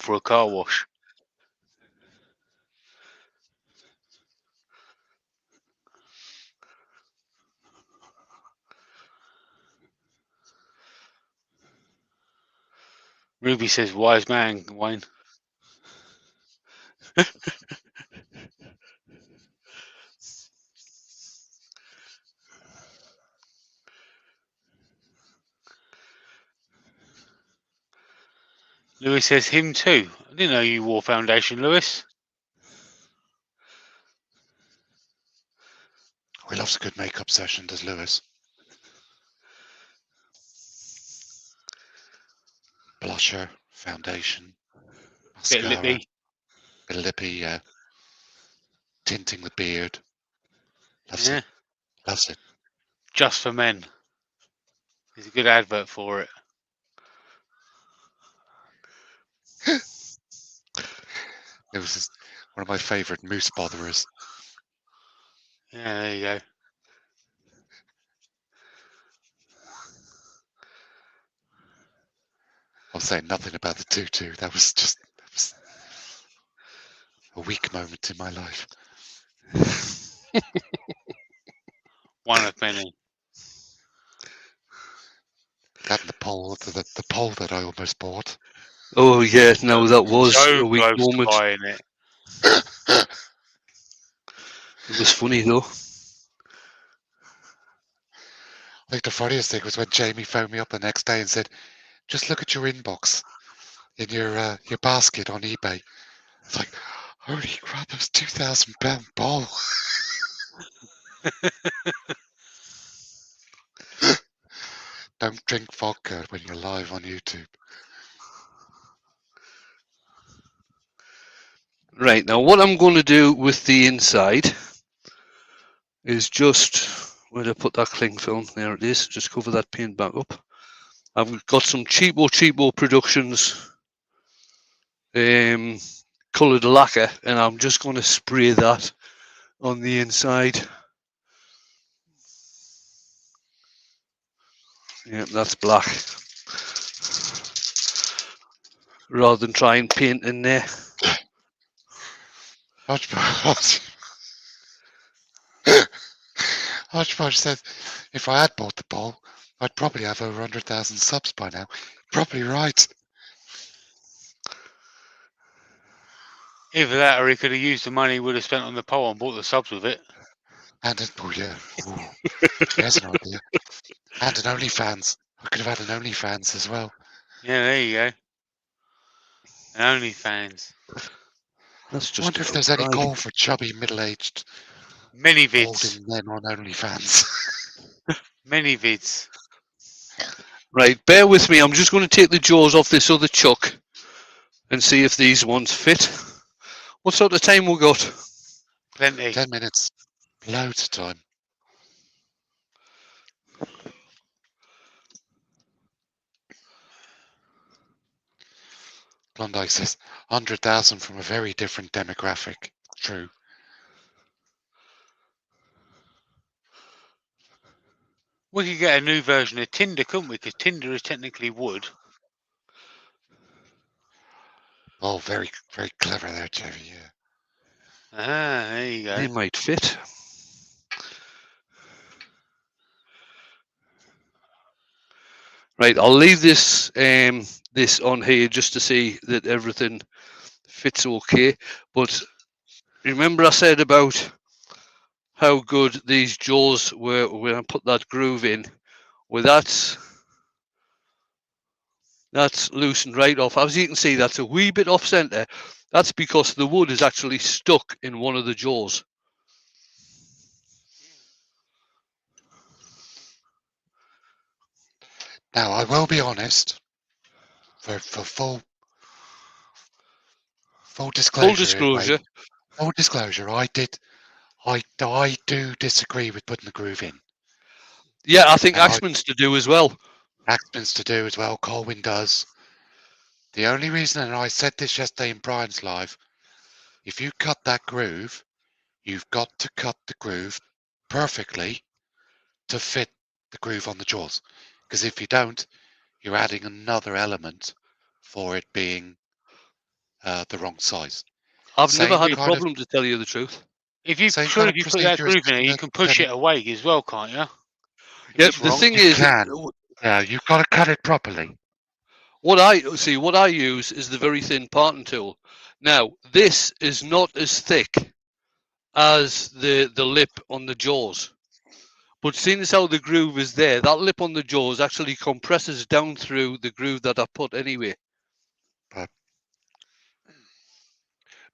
for a car wash. Ruby says, "Wise man, Wayne." Lewis says, "Him too." I didn't know you wore foundation, Lewis. He loves a good makeup session, does Lewis? Blusher, foundation, Bit mascara, lippy. bit of lippy, tinting the beard. Loves Yeah. it. Loves it. Just for men. There's a good advert for it. It was one of my favourite moose botherers. Yeah, there you go. I'll say nothing about the tutu. That was a weak moment in my life. One of many. That and the pole that I almost bought. Oh yeah, no, that was So a weak close to moment. buying it. It was funny though. I think the funniest thing was when Jamie phoned me up the next day and said, "Just look at your inbox in your basket on eBay." It's like, holy crap, that's £2,000 ball. Don't drink vodka when you're live on YouTube. Right, now what I'm going to do with the inside is just, where did I put that cling film? There it is. Just cover that paint back up. I've got some cheapo Productions coloured lacquer, and I'm just going to spray that on the inside. Yeah, that's black. Rather than try and paint in there. Hodgepodge said, if I had bought the ball, I'd probably have over 100,000 subs by now. Probably right. Either that or he could have used the money he would have spent on the pole and bought the subs with it. And oh yeah, there's an idea. And an OnlyFans. I could have had an OnlyFans as well. Yeah, there you go. An OnlyFans. That's I just wonder a if there's any brag. call for chubby, middle-aged, Many vids. balding men on OnlyFans. Many vids. Right, bear with me. I'm just going to take the jaws off this other chuck and see if these ones fit. What sort of time we got? Plenty. 10 minutes. Loads of time. Klondike says 100,000 from a very different demographic. True. We could get a new version of Tinder, couldn't we? Because Tinder is technically wood. Oh, very, very clever there, Jerry. Yeah. Ah, there you go. They might fit. Right, I'll leave this this on here just to see that everything fits okay. But remember I said about how good these jaws were when I put that groove in? Well, that's loosened right off. As you can see, that's a wee bit off center. That's because the wood is actually stuck in one of the jaws. Now, I will be honest, for full disclosure. Full disclosure. Full disclosure, I do disagree with putting the groove in. Yeah, I think Axman's to do as well. Axman's to do as well. Colwyn does. The only reason, and I said this yesterday in Brian's live, if you cut that groove, you've got to cut the groove perfectly to fit the groove on the jaws. Because if you don't, you're adding another element for it being the wrong size. I've never had a problem, to tell you the truth. If you put that groove in it, you can push it away as well, can't you? Yeah, the thing is, yeah, you've got to cut it properly. What I use is the very thin parting tool. Now, this is not as thick as the lip on the jaws. But seeing as how the groove is there, that lip on the jaws actually compresses down through the groove that I put anyway.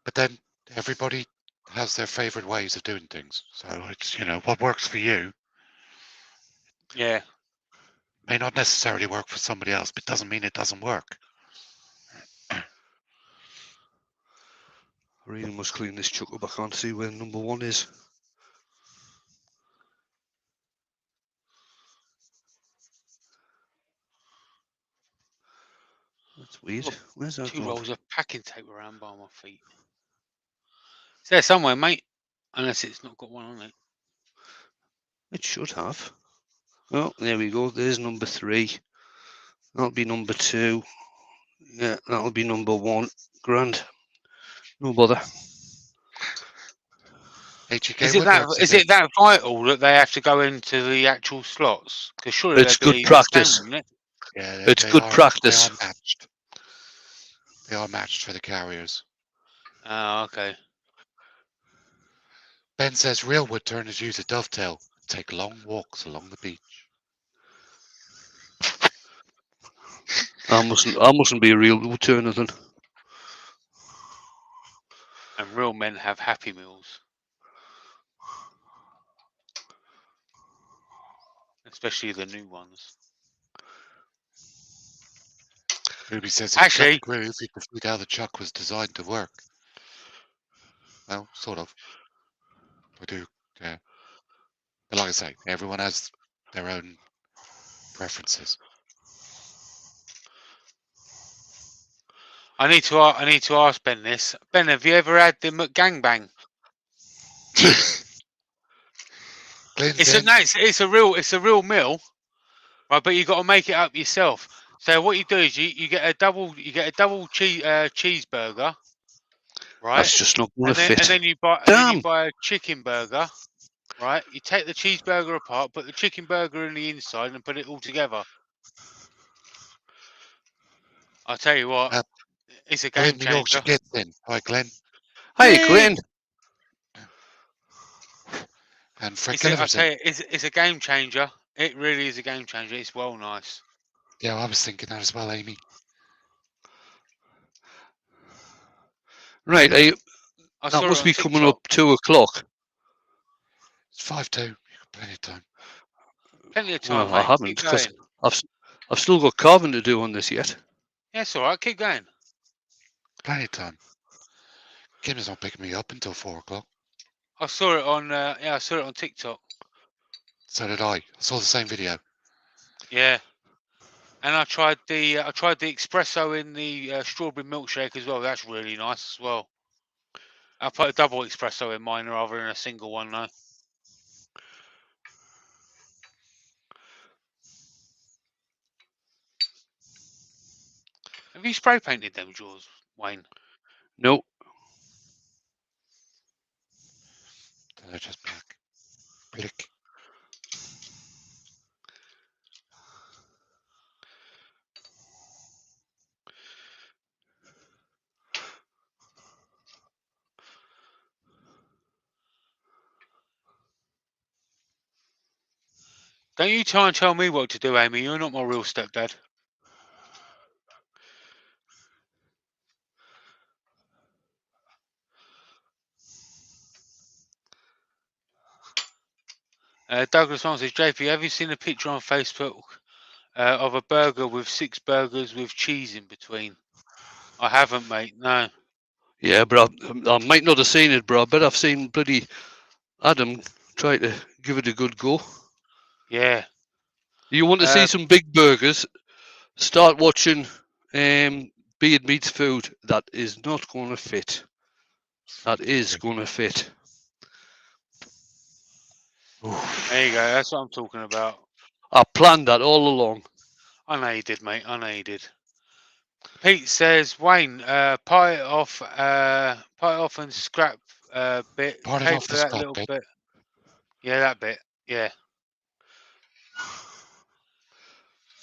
But then everybody has their favorite ways of doing things. So it's, what works for you. Yeah. May not necessarily work for somebody else, but doesn't mean it doesn't work. I really must clean this chuck up. I can't see where number 1 is. That's weird. Where's that 2 gone? rolls of packing tape around by my feet. It's there somewhere, mate. Unless it's not got one on it. It should have. Oh, there we go. There's number 3. That'll be number 2. Yeah, that'll be number 1. Grand. No bother. Is it that vital that they have to go into the actual slots? Because surely it's good practice. Standing, isn't it? Yeah, it's good practice. They are matched. They are matched for the carriers. Oh, okay. Ben says real wood turners use a dovetail. Take long walks along the beach. I mustn't be a real wood turner then. And real men have Happy Meals. Especially the new ones. Ruby says, actually, groove, you can see how the chuck was designed to work. Well, sort of. I do, yeah. But like I say, everyone has their own preferences. I need to ask Ben this. Ben, have you ever had the McGangbang? It's a real meal, right? But you got to make it up yourself. So what you do is you get a double cheeseburger, right? That's just not going to fit. And then you buy a chicken burger, right? You take the cheeseburger apart, put the chicken burger in the inside, and put it all together. I'll tell you what, it's a game changer. Yorkshire gets in. Hi, Glenn. Hi, Glenn. And Fred it's a game changer. It really is a game changer. It's well nice. Yeah, I was thinking that as well, Amy. Right, that must be coming up 2 o'clock. It's 5:02. You've got plenty of time. Plenty of time. Well, I haven't, because I've still got carving to do on this yet. Yeah, it's all right. Keep going. Plenty of time. Kim is not picking me up until 4 o'clock. I saw it on TikTok. So did I. I saw the same video. Yeah. And I tried the espresso in the strawberry milkshake as well. That's really nice as well. I put a double espresso in mine rather than a single one though. Have you spray painted them, Jaws, Wayne? No. They're just black. Blick. Don't you try and tell me what to do, Amy. You're not my real stepdad. Douglas Long says, JP, have you seen a picture on Facebook of a burger with 6 burgers with cheese in between? I haven't, mate. No. Yeah, but I might not have seen it, bro. I bet I've seen bloody Adam try to give it a good go. Yeah. You want to see some big burgers? Start watching Beard Meats Food. That is not going to fit. That is going to fit. Oof. There you go. That's what I'm talking about. I planned that all along. I know you did, mate. I know you did. Pete says, Wayne, pie it off and scrap bit. Part it Pay off for the that scrap little bit. bit. Yeah, that bit. Yeah.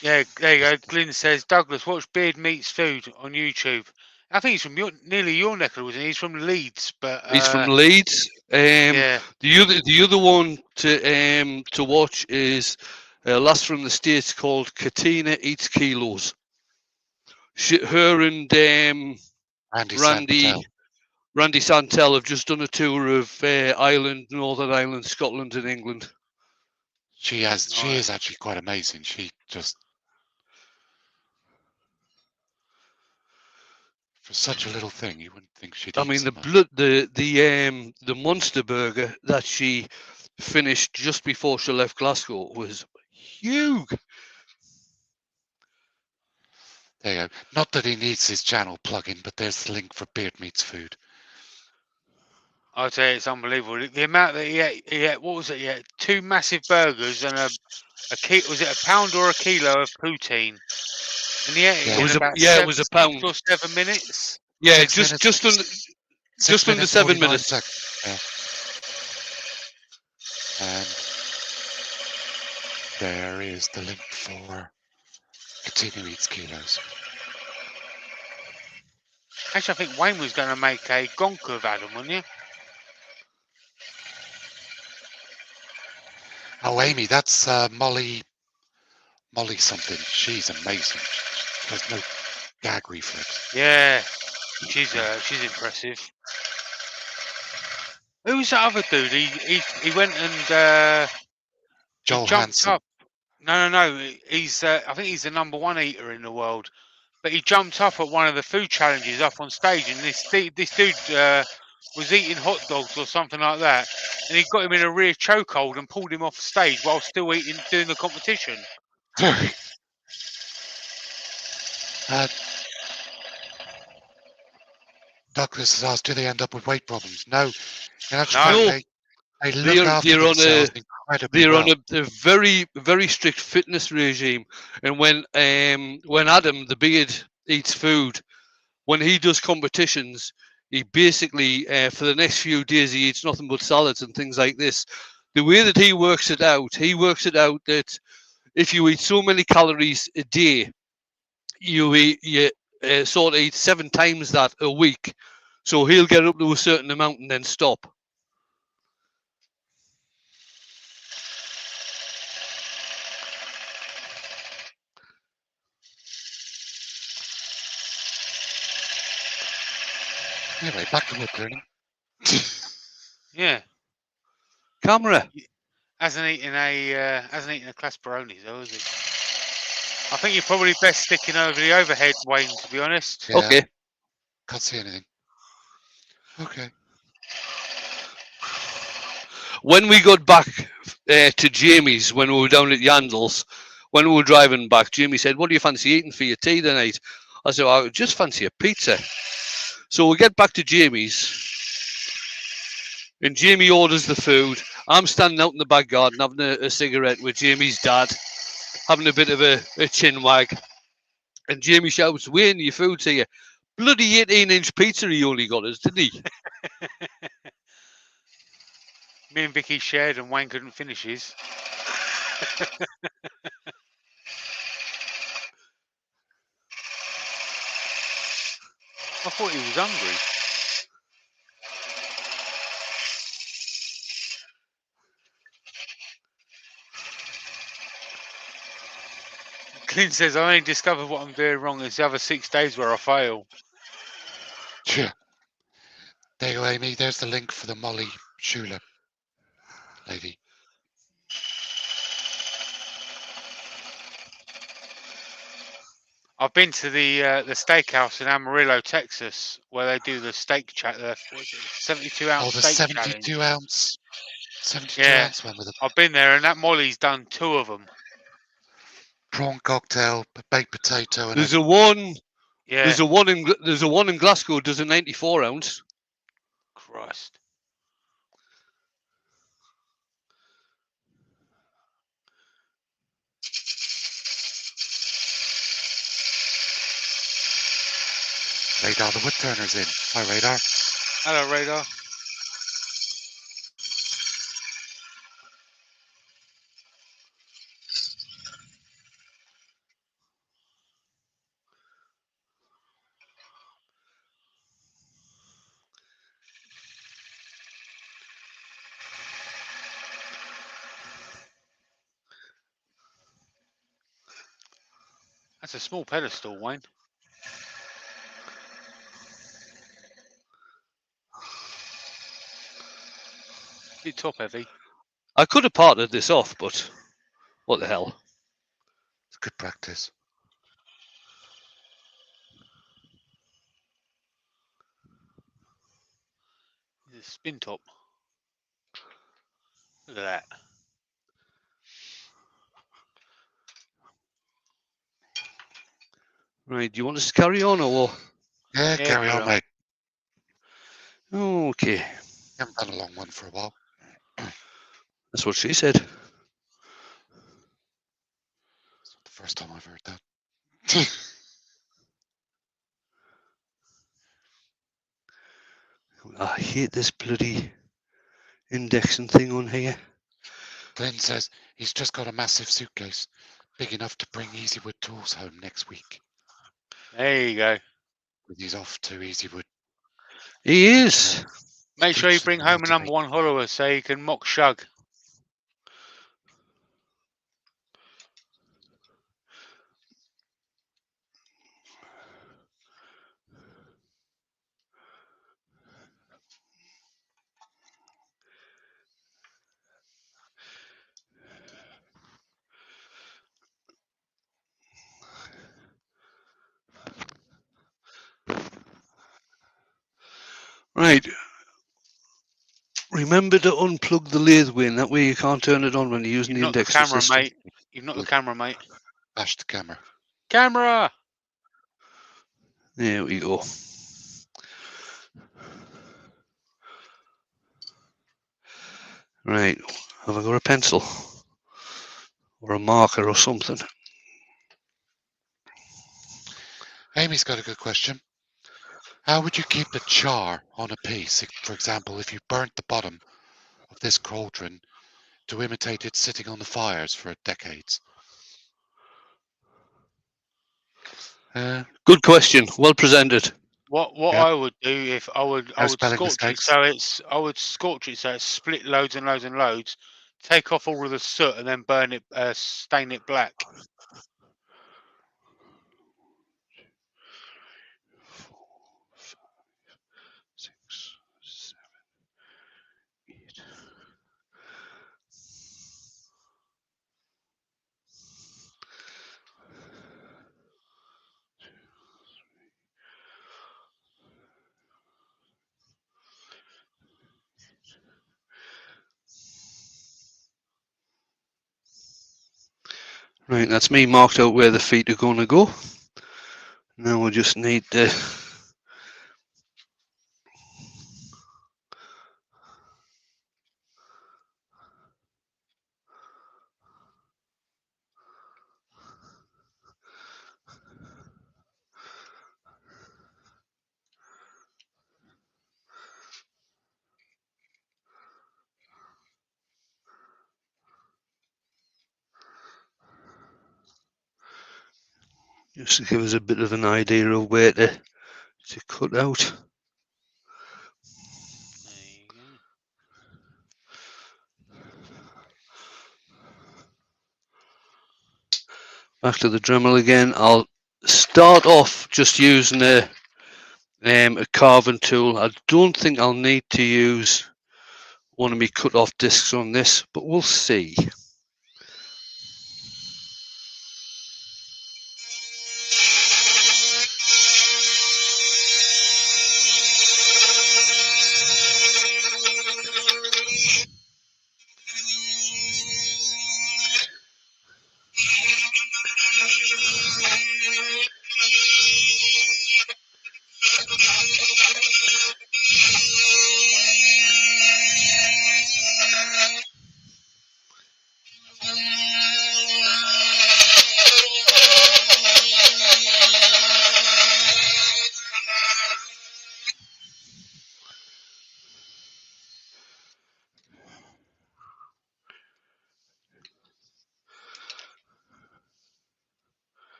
Yeah, there you go. Glyn says, Douglas, watch Beard Meats Food on YouTube. I think he's from nearly your neck of the woods. He's from Leeds, but He's from Leeds. yeah. The other one to watch is a lass from the States called Katina Eats Kilos. Her and Randy Santel have just done a tour of Ireland, Northern Ireland, Scotland, and England. She is actually quite amazing. She just, for such a little thing, you wouldn't think she'd. I mean, the monster burger that she finished just before she left Glasgow was huge. There you go. Not that he needs his channel plug-in, but there's the link for Beard Meats Food. I'll tell you, it's unbelievable. The amount that he ate, what was it? He ate 2 massive burgers and was it a pound or a kilo of poutine? And he ate it in about it was a pound. 6 or 7 minutes. Yeah, 6 just minutes. under 7 minutes. Yeah. And there is the link for Katina Eats Kilos. Actually, I think Wayne was going to make a gonk of Adam, wasn't you? Oh, Amy, that's Molly something. She's amazing. She has no gag reflex. Yeah, she's impressive. Who was that other dude? He went and Joel he jumped Hansen. up. No. He's I think he's the #1 eater in the world. But he jumped up at one of the food challenges up on stage, and this dude was eating hot dogs or something like that, and he got him in a rear chokehold and pulled him off stage while still doing the competition. Douglas has asked, do they end up with weight problems? No. No. They look after themselves incredibly They're well. on a very, very strict fitness regime. And when Adam, the Beard Eats Food, when he does competitions, he basically, for the next few days, he eats nothing but salads and things like this. The way that he works it out that if you eat so many calories a day, you sort of eat 7 times that a week. So he'll get up to a certain amount and then stop. Anyway, back to Woodturning. Yeah. Camera. Hasn't eaten a class Peroni though, has he? I think you're probably best sticking over the overhead, Wayne, to be honest. Yeah, Okay. can't see anything. Okay. When we got back to Jamie's, when we were down at Yandles, when we were driving back, Jimmy said, "What do you fancy eating for your tea tonight?" I said, "I just fancy a pizza." So we get back to Jamie's, and Jamie orders the food. I'm standing out in the back garden having a cigarette with Jamie's dad, having a bit of a chin wag. And Jamie shouts, "Wayne, your food's here." Bloody 18-inch pizza he only got us, didn't he? Me and Vicky shared, and Wayne couldn't finish his. I thought he was hungry. Clint says, "I only discovered what I'm doing wrong is the other 6 days where I fail." Yeah. There you go, Amy. There's the link for the Molly Schuler lady. I've been to the steakhouse in Amarillo, Texas, where they do the steak chat. 72-ounce Oh, the steak 72 challenge. ounce, 72 Yeah, ounce one with a I've been there, and that Molly's done 2 of them. prawn cocktail, a baked potato, and There's a one. Yeah, There's a one in Glasgow. Does a 94-ounce. Christ. Radar. The Woodturner's in. Hi, Radar. Hello, Radar. That's a small pedestal, Wayne. Bit top heavy. I could have parted this off, but what the hell? It's good practice. It's a spin top. Look at that. Right, do you want us to carry on or what? Yeah, Yeah, carry on, mate. Okay, Haven't done a long one for a while. that's what she said. It's not the first time I've heard that. I hate this bloody indexing thing on here. Glenn says he's just got a massive suitcase, big enough to bring Easywood tools home next week. There you go. He's off to Easywood. He is. Make sure you Teach them bring how home a to number make- 1 Hollower so you can mock Shug. Right. Remember to unplug the lathe, Wayne. That way you can't turn it on when you're using You've the not the index camera, system. mate. You've not the camera, mate. Bash the camera. Camera! There we go. Right. Have I got a pencil? Or a marker or something? Amy's got a good question. How would you keep a char on a piece? For example, if you burnt the bottom of this cauldron to imitate it sitting on the fires for decades. Good question. Well presented. What Yep. I would do if I would No spelling scorch it mistakes. so it's split loads and loads and loads, take off all of the soot and then burn it, stain it black. Right, that's me marked out where the feet are going to go. Now we'll just need to just to give us a bit of an idea of where to cut out. There you go. Back to the Dremel again. I'll start off just using a carving tool. I don't think I'll need to use one of my cut off discs on this, but we'll see.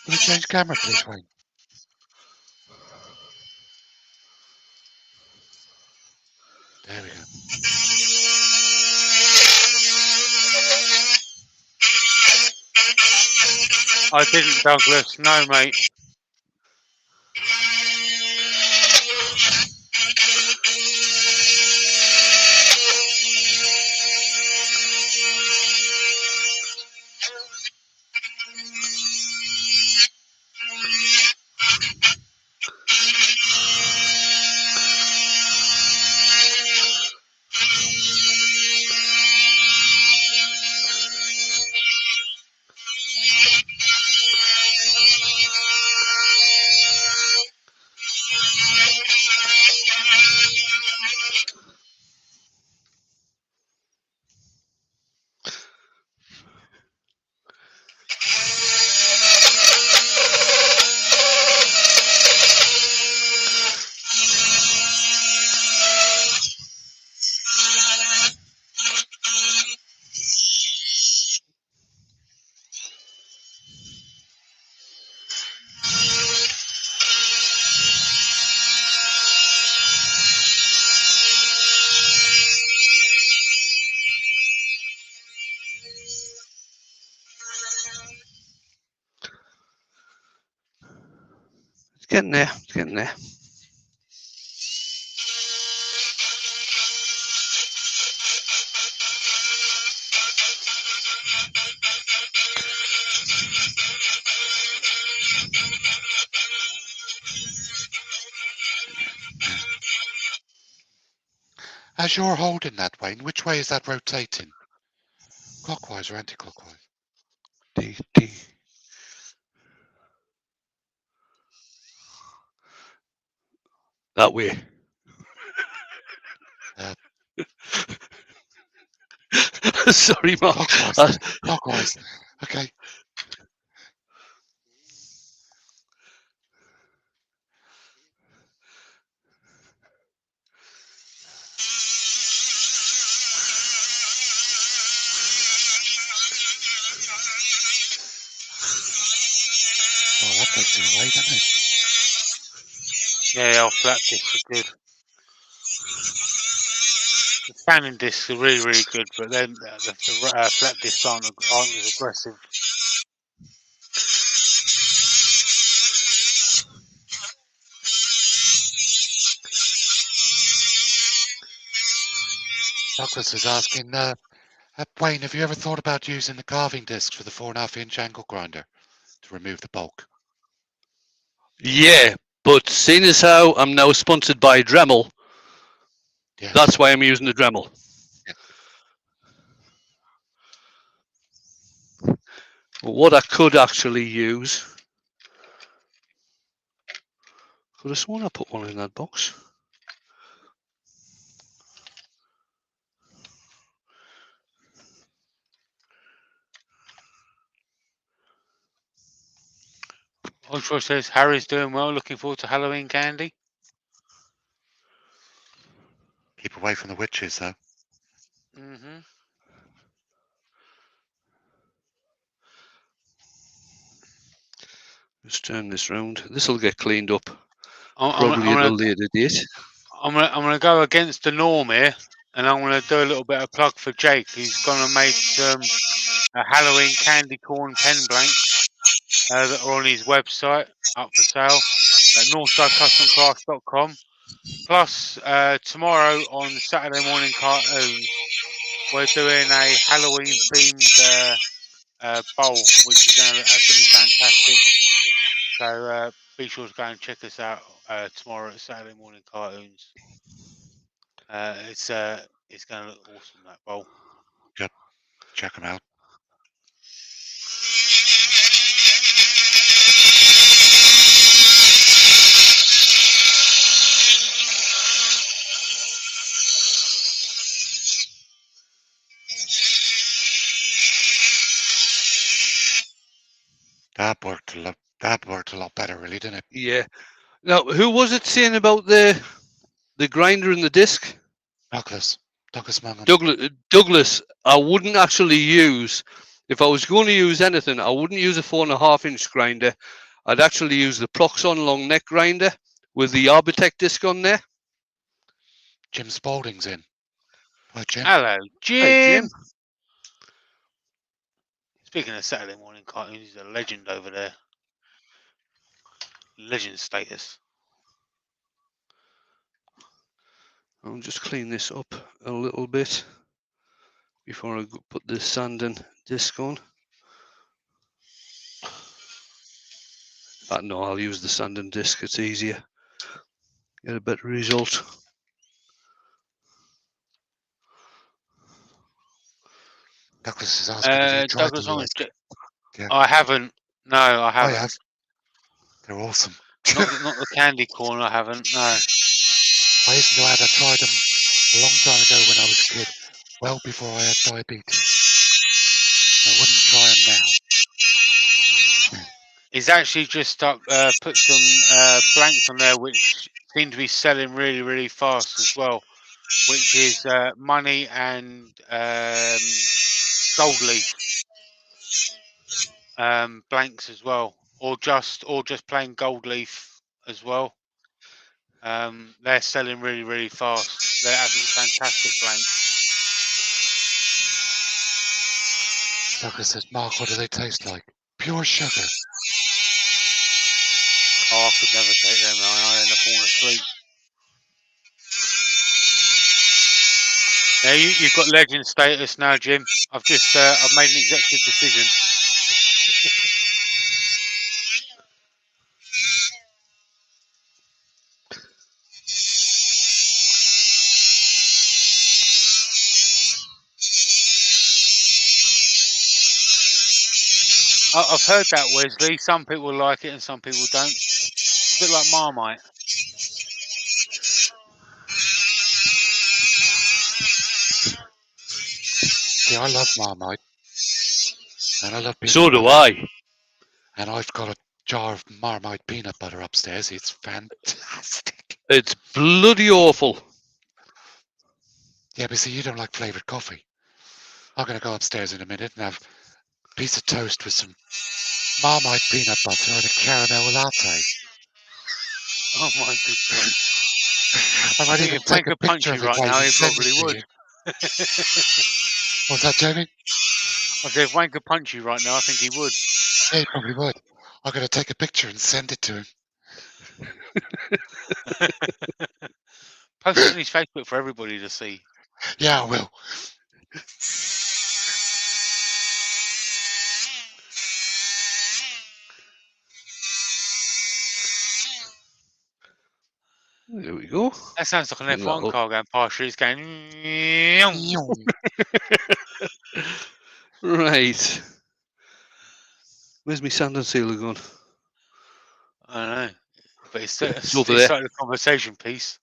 Can we change camera, please, Wayne? There we go. I didn't, Douglas. No, mate. It's getting there, it's getting there. As you're holding that, Wayne, which way is that rotating? Clockwise or anti-clockwise? That way. Sorry, Mark. Clockwise. Clockwise. Okay. Oh, that takes it away, doesn't it? Yeah, our flat discs are good. The standing discs are really, really good, but then the flat discs aren't as aggressive. Douglas is asking, Wayne, have you ever thought about using the carving disc for the 4.5-inch angle grinder to remove the bulk? Yeah, but seeing as how I'm now sponsored by Dremel, Yes. that's why I'm using the Dremel. Yeah. What I could actually use, could have sworn I put one in that box. Ultra says Harry's doing well. Looking forward to Halloween candy. Keep away from the witches, though. Mm-hmm. Just turn this round. This will get cleaned up I'm probably at a gonna later date. I'm gonna go against the norm here, and I'm gonna do a little bit of plug for Jake. He's gonna make some Halloween candy corn pen blanks that are on his website up for sale at northsidecustomcraft.com. Plus, tomorrow on Saturday morning cartoons, we're doing a Halloween themed bowl, which is going to look absolutely fantastic. So be sure to go and check us out tomorrow at Saturday morning cartoons. It's going to look awesome, that bowl. Yep, check them out. That worked a lot better, really, didn't it? Yeah. Now, who was it saying about the grinder and the disc? Douglas Mangum. Douglas, I wouldn't actually use, if I was going to use anything, I wouldn't use a 4.5-inch grinder. I'd actually use the Proxon long neck grinder with the Arbitec disc on there. Jim Spaulding's in. Hi, Jim. Hello, Jim. Hey, Jim. Speaking of Saturday morning cartoons, he's a legend over there. Legend status. I'll just clean this up a little bit before I put the sanding disc on. No, I'll use the sanding disc. It's easier. Get a better result. Douglas is asking if you tried Douglas the on. Yeah. I haven't. No, I haven't. I have. They're awesome. Not the candy corn. I haven't. No. I used to have. I tried them a long time ago when I was a kid, well before I had diabetes. I wouldn't try them now. He's actually just put some blanks on there, which seem to be selling really, really fast as well, which is money and gold leaf blanks as well, or just plain gold leaf as well. They're selling really, really fast. They're absolutely fantastic blanks. Douglas says, Mark, what do they taste like? Pure sugar. Oh, I could never take them. I end up falling asleep. Yeah, you've got legend status now, Jim. I've made an executive decision. I've heard that, Wesley. Some people like it and some people don't. It's a bit like Marmite. See, I love Marmite. And I love peanut So do butter. I. And I've got a jar of Marmite peanut butter upstairs. It's fantastic. It's bloody awful. Yeah, but see, you don't like flavoured coffee. I'm going to go upstairs in a minute and have a piece of toast with some Marmite peanut butter and a caramel latte. Oh my good God! I might even take a picture of it right while now. you He send probably it to would. you. What's that, Jamie? I said, if Wayne could punch you right now, I think he would. Yeah, he probably would. I'm going to take a picture and send it to him. Post it on his Facebook for everybody to see. Yeah, I will. There we go. That sounds like an Bring that F1 up. car going past you. It's going. Right. Where's my sand and sealer gone? I don't know, but it's It's over it there. started a conversation piece.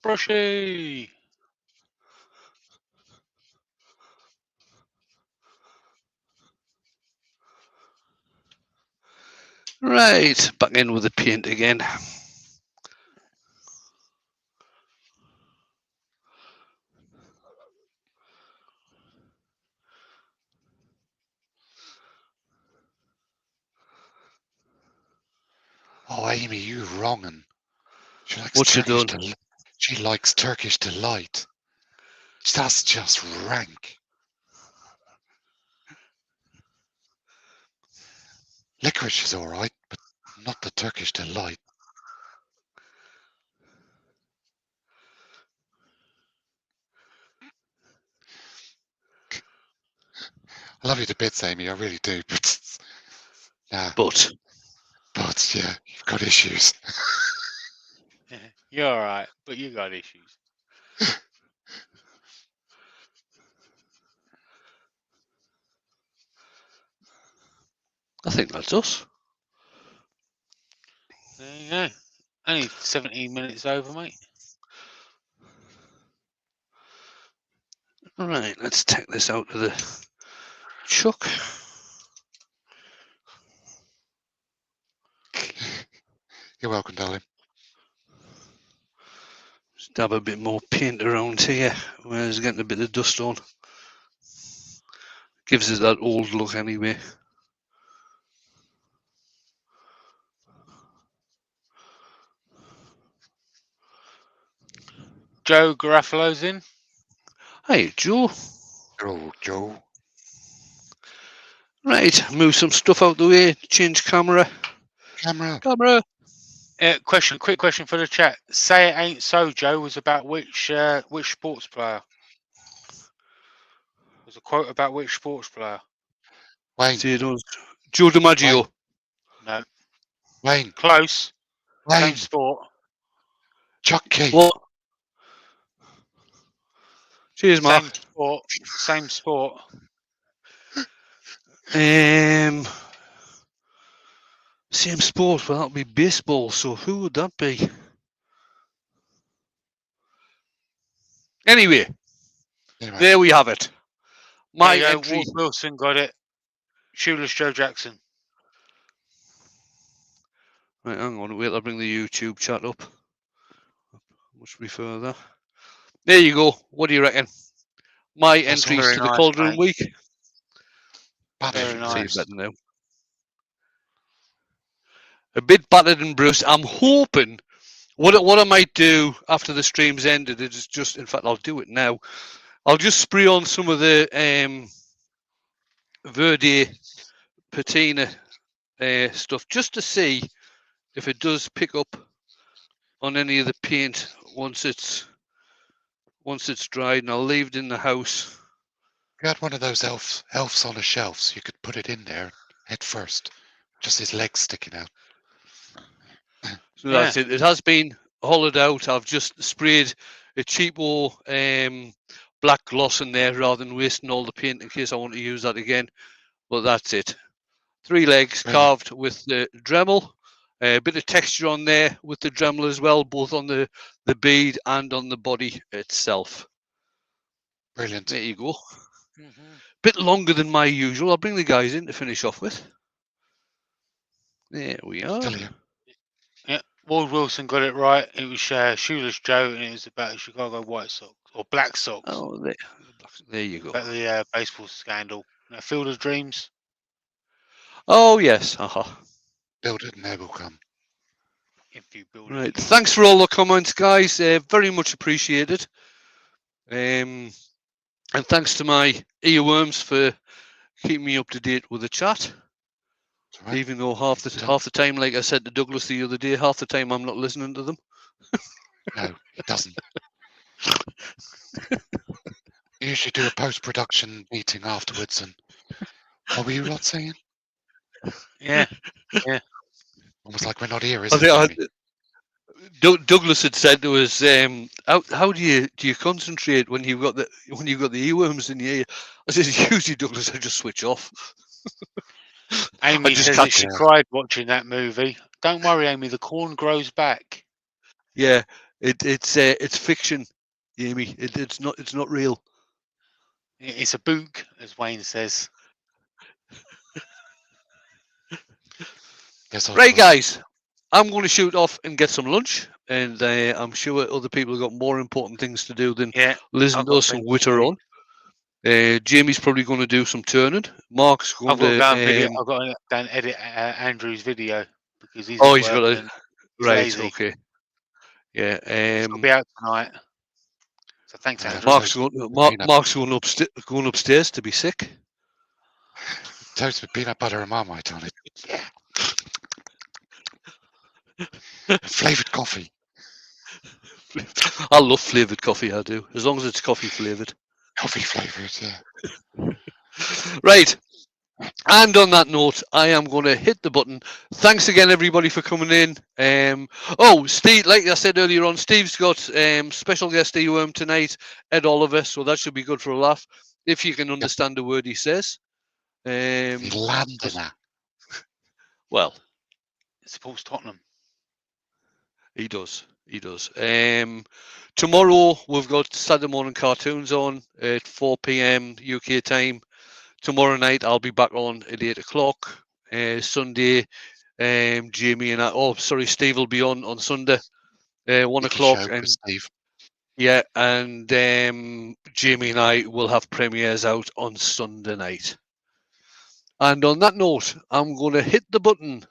Brushy. Right, back in with the paint again. Oh, Amy, you wrongin'. She likes What's she Turkish done? She likes Turkish delight. That's just rank. Licorice is all right, but not the Turkish delight. I love you to bits, Amy. I really do. But yeah, you've got issues. You're all right, but you got issues. I think that's us. There you go. Only 17 minutes over, mate. Right, let's take this out of the chuck. You're welcome, darling. Just dab a bit more paint around here where it's getting a bit of dust on. Gives us that old look anyway. Joe Garofalo's in. Hey, Joe. Oh, Joe. Right, move some stuff out the way. Change camera. Camera. Quick question for the chat. Say It Ain't So, Joe, was about which sports player? Was a quote about which sports player? Wayne. See it does. Joe DiMaggio. No. Wayne. Close. Wayne. Same sport. Chucky. What? Cheers, Mark. Same sport. Same sport. Well, that'll be baseball. So who would that be? Anyway, there we have it. My entry. Ward Wilson got it. Shoeless Joe Jackson. Right, hang on. Wait, I'll bring the YouTube chat up. Much prefer that. There you go. What do you reckon? My entries to the Cauldron week. Very nice. Better now. A bit battered and bruised. I'm hoping what I might do after the stream's ended is just, in fact, I'll do it now. I'll just spray on some of the Verde patina stuff just to see if it does pick up on any of the paint once it's dried, and I'll leave it in the house. You had one of those elves on a shelf, so you could put it in there head first, just his legs sticking out. So that's it. It has been hollowed out. I've just sprayed a cheapo black gloss in there rather than wasting all the paint in case I want to use that again. But that's it. 3 legs carved with the Dremel. A bit of texture on there with the Dremel as well, both on the bead and on the body itself. Brilliant. There you go. Bit longer than my usual. I'll bring the guys in to finish off with. There we are. Yeah, Ward Wilson got it right. It was Shoeless Joe, and it was about Chicago White Sox or Black Sox. Oh, there you go. About the baseball scandal. Field of Dreams. Oh yes. Build it and they will come. If you build Right. Thanks for all the comments, guys. Very much appreciated. And thanks to my earworms for keeping me up to date with the chat. That's right. Even though half the time, like I said to Douglas the other day, half the time I'm not listening to them. No, he doesn't. We usually do a post-production meeting afterwards, and what were you lot saying? Yeah. Almost like we're not here, I is it, think Jimmy? Douglas had said to us, "How do you concentrate when you've got the earworms in your ear?" I said, "Usually, Douglas, I just switch off." Amy just says can't- that she Yeah. cried watching that movie. Don't worry, Amy. The corn grows back. Yeah, it's fiction, Amy. It's not real. It's a book, as Wayne says. Yes, Right, guys, I'm going to shoot off and get some lunch, and I'm sure other people have got more important things to do than Yeah. listen I've to got us and things to witter do. on. Jamie's probably going to do some turning. Mark's going I've got to go and video. to. I've got to go and edit Andrew's video because he's Oh, at he's work got a. and he's Right, lazy. okay. Yeah. It'll be out tonight. So thanks, I'll have Andrew. toast with peanut- Mark's going upstairs to be sick. toast with peanut butter and Marmite on it. Yeah. Flavoured coffee. I love flavoured coffee. I do, as long as it's coffee flavoured. Coffee flavoured, yeah. Right. And on that note, I am going to hit the button. Thanks again, everybody, for coming in. Steve, like I said earlier on, Steve's got special guest earworm tonight, Ed Oliver, so that should be good for a laugh, if you can understand the word he says. Londoner. Well, It supports Tottenham. he does. Tomorrow, we've got Saturday morning cartoons on at 4 p.m. UK time. Tomorrow night, I'll be back on at 8 o'clock. Sunday, Jamie and Steve will be on Sunday, 1 o'clock. Show And with Steve. yeah, and Jamie and I will have premieres out on Sunday night. And on that note, I'm going to hit the button